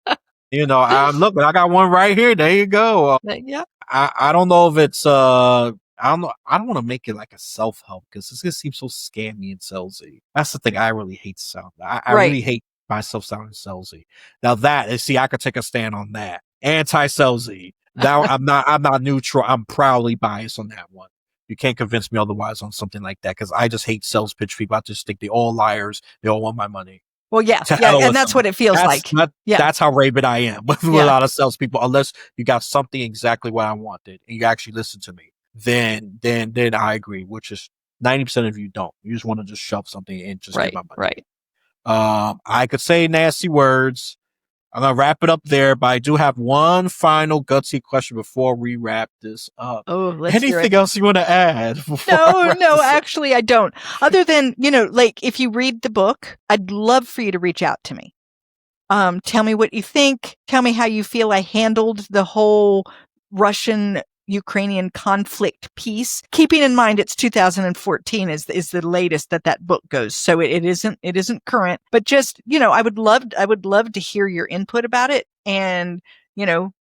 Look, I got one right here. There you go. Yeah. I don't know if it's, I don't know. I don't want to make it like a self-help, because it's going to seem so scammy and salesy. That's the thing I really hate sound. I really hate myself sounding salesy. Now I could take a stand on that. Anti-salesy. Now I'm not neutral. I'm proudly biased on that one. You can't convince me otherwise on something like that, because I just hate sales pitch people. I just think they're all liars. They all want my money. Well, yeah, and that's what it feels like. That's how rabid I am with a lot of salespeople. Unless you got something exactly what I wanted and you actually listen to me, then I agree. Which is 90% of you don't. You just want to just shove something in, just get my money. I could say nasty words. I'm gonna wrap it up there, but I do have one final gutsy question before we wrap this up. Oh, let's Anything else you want to add? No, actually I don't. Other than, like, if you read the book, I'd love for you to reach out to me. Tell me what you think. Tell me how you feel I handled the whole Russian-Ukrainian conflict piece. Keeping in mind it's 2014 is the latest that book goes. So it isn't current, but just, I would love to hear your input about it, and,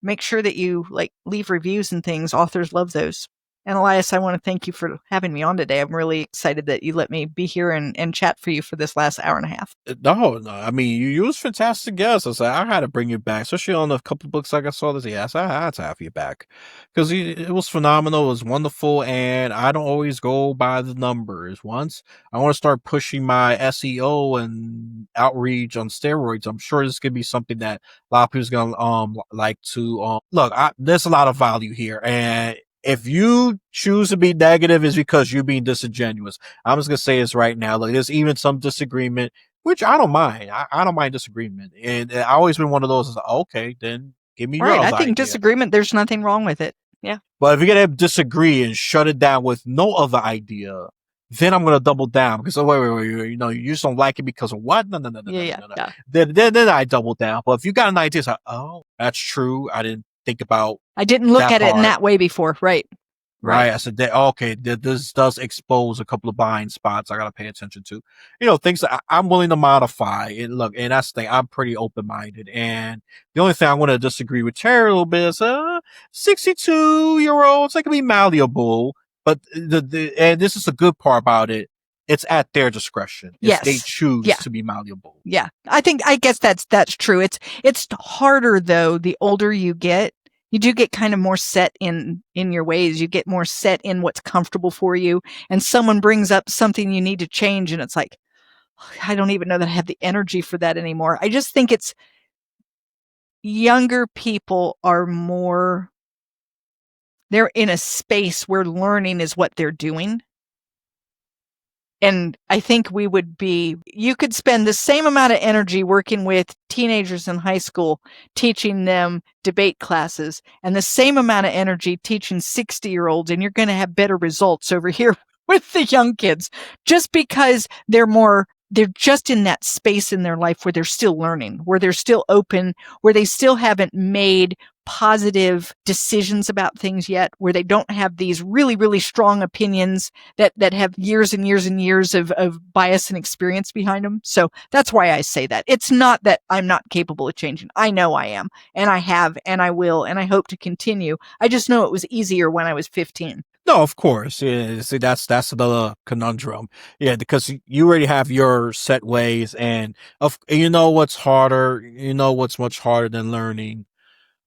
make sure that you leave reviews and things. Authors love those. And Elias, I want to thank you for having me on today. I'm really excited that you let me be here and chat for you for this last hour and a half. No. I mean, you was fantastic guest. I had to bring you back, especially on a couple of books like I saw this. Yes, I had to have you back, because it was phenomenal. It was wonderful, and I don't always go by the numbers. Once I want to start pushing my SEO and outreach on steroids, I'm sure this could be something that a lot of people's gonna like to look. There's a lot of value here, and if you choose to be negative, it's because you're being disingenuous. I'm just going to say this right now. There's even some disagreement, which I don't mind. I don't mind disagreement. And I always been one of those, okay, then give me your I think idea. Disagreement, there's nothing wrong with it. Yeah. But if you're going to disagree and shut it down with no other idea, then I'm going to double down because, oh, wait, you just don't like it because of what? No. Yeah. Then I double down. But if you got an idea, it's like, oh, that's true. I didn't think about I didn't look that at it in part. that way before. Right. Right. I said, okay, this does expose a couple of blind spots I got to pay attention to. Things that I'm willing to modify. And look, and that's the thing, I'm pretty open minded. And the only thing I'm going to disagree with Terry a little bit is 62-year-olds, they can be malleable. But and this is the good part about it, it's at their discretion. It's they Yes. choose Yeah. to be malleable. Yeah. I guess that's true. It's harder though, the older you get. You do get kind of more set in your ways. You get more set in what's comfortable for you. And someone brings up something you need to change, and it's like, I don't even know that I have the energy for that anymore. I just think it's younger people are more, they're in a space where learning is what they're doing. And I think you could spend the same amount of energy working with teenagers in high school, teaching them debate classes, and the same amount of energy teaching 60-year-olds, and you're going to have better results over here with the young kids, just because they're just in that space in their life where they're still learning, where they're still open, where they still haven't made positive decisions about things yet, where they don't have these really, really strong opinions that have years and years and years of bias and experience behind them. So that's why I say that. It's not that I'm not capable of changing. I know I am, and I have, and I will, and I hope to continue. I just know it was easier when I was 15. No, of course. Yeah, see, that's another conundrum. Yeah, because you already have your set ways, and you know what's harder. You know what's much harder than learning.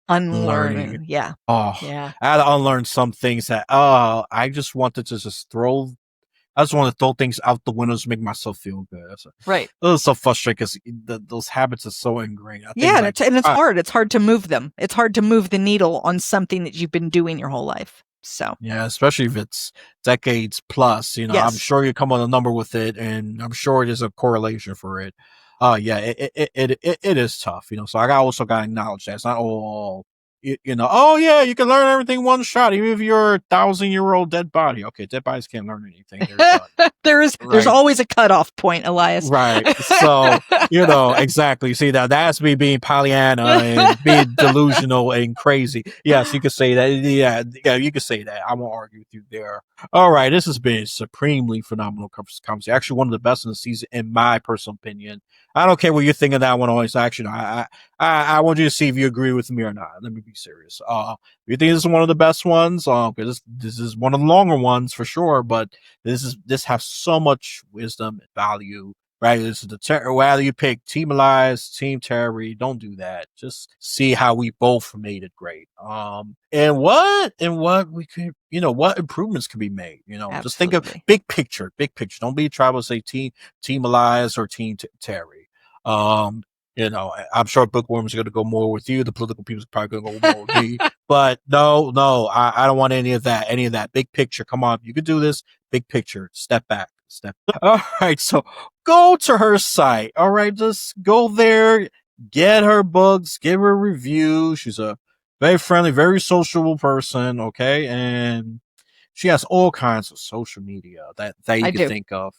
Unlearning. Yeah. Oh, Yeah. I had to unlearn some things that I just wanted to just throw. I just want to throw things out the windows to make myself feel good. Right. It was so frustrating because those habits are so ingrained. I think, yeah, it's hard. It's hard to move them. It's hard to move the needle on something that you've been doing your whole life. So yeah, especially if it's decades plus. yes. I'm sure you come on a number with it, and I'm sure there's a correlation for it. Yeah, it is tough. So I also got to acknowledge that it's not all. Oh yeah, you can learn everything one shot, even if you're a 1,000-year-old dead body. Okay, dead bodies can't learn anything. They're done. There's Right. always a cutoff point, Elias. Right. So, exactly. See, that's me being Pollyanna and being delusional and crazy. Yes, you could say that. Yeah, you could say that. I won't argue with you there. All right. This has been a supremely phenomenal conversation. Actually, one of the best in the season, in my personal opinion. I don't care what you think of that one. Always, actually, I want you to see if you agree with me or not. Let me be serious. You think this is one of the best ones? Because this is one of the longer ones for sure, but this has so much wisdom and value, right? This is whether you pick Team Elias, Team Terry, don't do that. Just see how we both made it great. And what we could, what improvements can be made. Just think of big picture. Don't be tribal. Say Team Elias or Team Terry. I'm sure bookworms are going to go more with you. The political people are probably going to go more with me. But no, I don't want any of that. Any of that big picture. Come on, you could do this. Big picture. Step back. All right, so go to her site. All right, just go there, get her books, give her a review. She's a very friendly, very sociable person. Okay, and she has all kinds of social media that you can think of.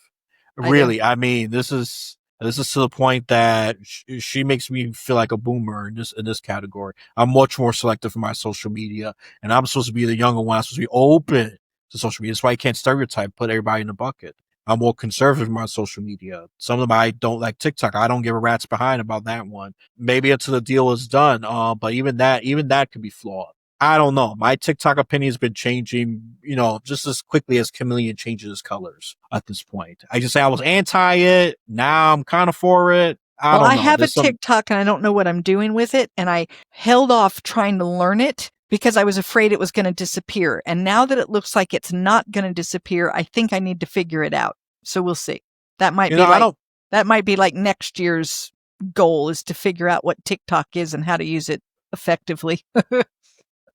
Really, I mean, this is to the point that she makes me feel like a boomer in this category. I'm much more selective in my social media, and I'm supposed to be the younger one. I'm supposed to be open to social media. That's why you can't stereotype, put everybody in a bucket. I'm more conservative in my social media. Some of them I don't like TikTok. I don't give a rat's behind about that one. Maybe until the deal is done. But even that could be flawed. I don't know. My TikTok opinion has been changing, just as quickly as chameleon changes colors at this point. I just say I was anti it. Now I'm kind of for it. I don't know. I have a TikTok and I don't know what I'm doing with it. And I held off trying to learn it because I was afraid it was going to disappear. And now that it looks like it's not going to disappear, I think I need to figure it out. So we'll see. That might be like next year's goal, is to figure out what TikTok is and how to use it effectively.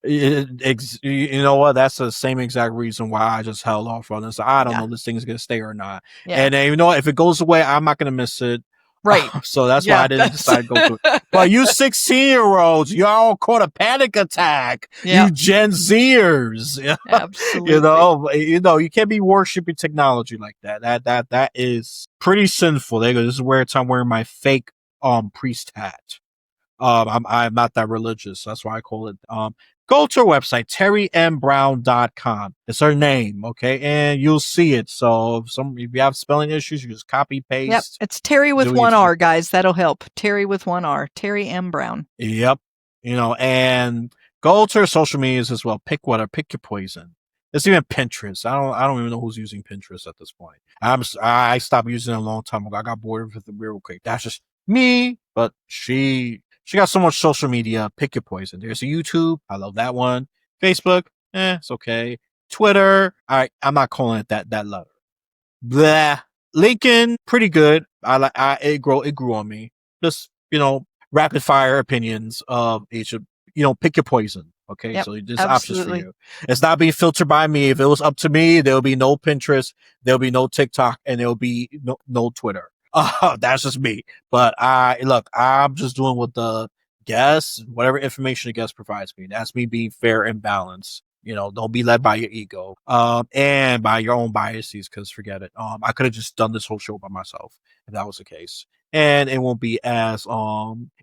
You know what? That's the same exact reason why I just held off on this. I don't know if this thing's going to stay or not. Yeah. And if it goes away, I'm not going to miss it. Right. So that's why Yeah, I didn't decide to go to it. But you 16-year-olds, y'all caught a panic attack. Yeah, You Gen Zers. absolutely. You can't be worshiping technology like that. That is pretty sinful. They go, this is where I'm wearing my fake priest hat. I'm not that religious. That's why I call it. Go to her website, terrymBrown.com. It's her name, okay? And you'll see it. So if you have spelling issues, you just copy, Yep. paste, It's Terry with do what you one need to do. R, guys. That'll help. Terry with one R. Teri M. Brown. Yep. And go to her social medias as well. Pick your poison. It's even Pinterest. I don't even know who's using Pinterest at this point. I stopped using it a long time ago. I got bored with it real quick. That's just me. But she got so much social media. Pick your poison. There's a YouTube. I love that one. Facebook. It's okay. Twitter. I'm not calling it that letter. Blah. Lincoln, pretty good. It grew on me. Just, rapid fire opinions of each of, pick your poison. Okay. Yep, So there's options for absolutely. you. It's not being filtered by me. If it was up to me, there'll be no Pinterest, there'll be no TikTok, and there'll be no Twitter. That's just me. But I'm just doing what the guest, whatever information the guest provides me. That's me being fair and balanced. Don't be led by your ego, and by your own biases, because forget it. I could have just done this whole show by myself if that was the case. And it won't be as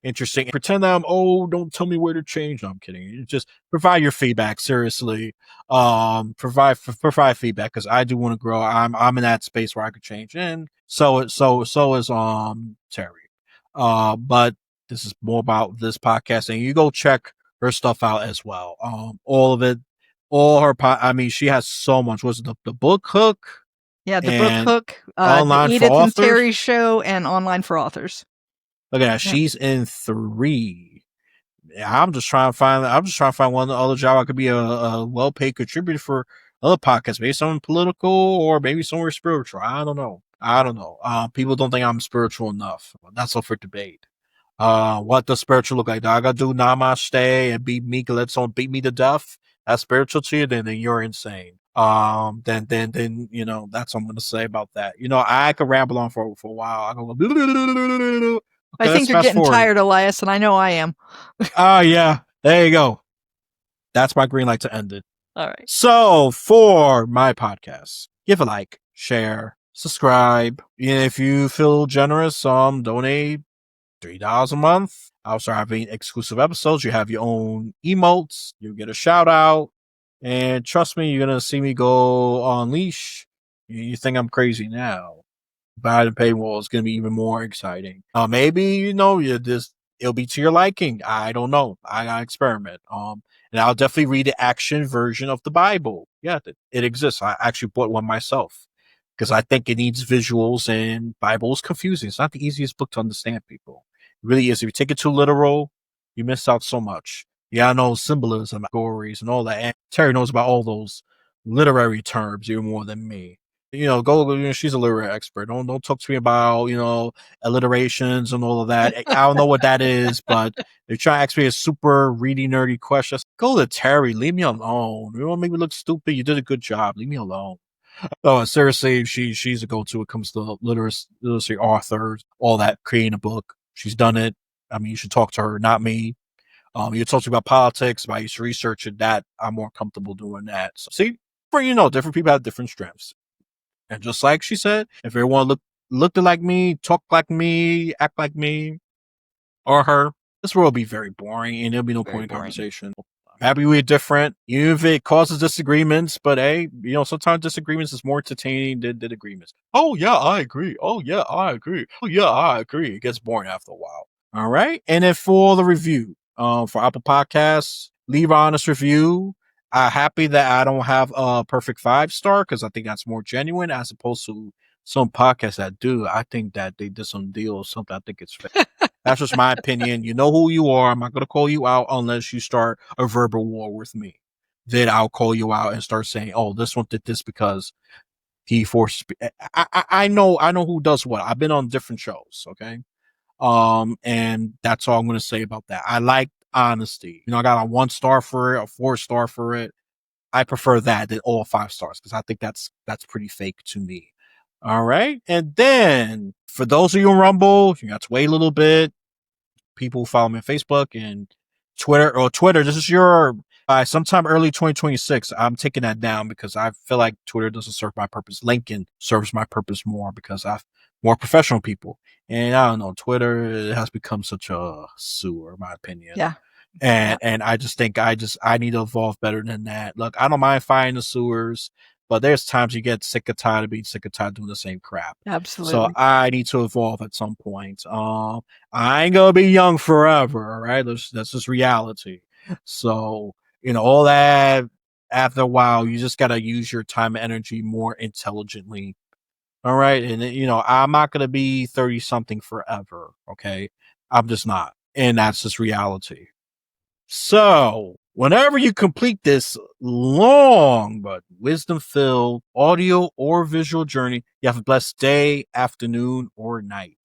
interesting. Pretend that don't tell me where to change. No, I'm kidding. You just provide your feedback. Seriously, provide feedback, because I do want to grow. I'm in that space where I could change, and so is Terry. But this is more about this podcast, and you go check her stuff out as well. All of it, all her she has so much. Was it the book hook? Yeah, the book And hook, the online for Edith and authors. Terry show, and online for authors. Look at that. Yep. She's in 3. I'm just trying to find one other job. I could be a well paid contributor for other podcasts, maybe something political or maybe somewhere spiritual. I don't know. People don't think I'm spiritual enough. That's up for debate. What does spiritual look like? Do I gotta do namaste and be meek and let someone beat me to death? That's spiritual to you? Then you're insane. Then that's what I'm gonna say about that. I could ramble on for a while. I go. I Okay, let's think you're fast getting forward. tired, Elias, and I know I am. Oh yeah, there you go. That's my green light to end it. All right. So for my podcast, give a like, share, subscribe. If you feel generous, donate $3 a month. Also having exclusive episodes. You have your own emotes. You get a shout out. And trust me, you're gonna see me go on leash. You think I'm crazy now. Behind the paywall is gonna be even more exciting. Maybe it'll be to your liking. I don't know. I gotta experiment. And I'll definitely read the action version of the Bible. Yeah, it exists. I actually bought one myself because I think it needs visuals, and Bible is confusing. It's not the easiest book to understand, people. It really is. If you take it too literal, you miss out so much. Yeah, I know symbolism, allegories, and all that. And Terry knows about all those literary terms even more than me. She's a literary expert. Don't talk to me about, alliterations and all of that. I don't know what that is, but they're trying to ask me a super reedy nerdy question. Go to Terry. Leave me alone. You want to make me look stupid? You did a good job. Leave me alone. Oh, seriously, she's a go-to when it comes to literacy authors, all that, creating a book. She's done it. I mean, you should talk to her, not me. You talk to me about politics, about used to research it. That I'm more comfortable doing that. So, see, different people have different strengths. And just like she said, if everyone looked like me, talk like me, act like me, or her, this world will be very boring and there'll be no Very point in boring. conversation. I'm happy we're different, even if it causes disagreements, but hey, sometimes disagreements is more entertaining than agreements. Oh yeah, I agree. Oh yeah, I agree. Oh yeah, I agree. It gets boring after a while. All right. And then for the review, for Apple Podcasts, leave an honest review. I'm happy that I don't have a perfect 5-star because I think that's more genuine as opposed to some podcasts that do. I think that they did some deal or something. I think it's fake. That's just my opinion. You know who you are. I'm not going to call you out unless you start a verbal war with me. Then I'll call you out and start saying, "Oh, this one did this because he forced." I know who does what. I've been on different shows. Okay, and that's all I'm going to say about that. I like honesty. I got a 1-star for it, a 4-star for it. I prefer that than all 5 stars because I think that's pretty fake to me. All right. And then for those of you on Rumble, you got to wait a little bit. People follow me on Facebook and Twitter. This is your by sometime early 2026. I'm taking that down because I feel like Twitter doesn't serve my purpose. LinkedIn serves my purpose more because I've more professional people. And I don't know, Twitter has become such a sewer, in my opinion. Yeah. And I just think I need to evolve better than that. Look, I don't mind finding the sewers, but there's times you get sick of tired of being sick of tired doing the same crap. Absolutely. So I need to evolve at some point. I ain't gonna be young forever, all right? That's just reality. So, all that after a while, you just gotta use your time and energy more intelligently. All right. And I'm not gonna be 30 something forever. Okay. I'm just not. And that's just reality. So, whenever you complete this long but wisdom filled audio or visual journey, you have a blessed day, afternoon, or night.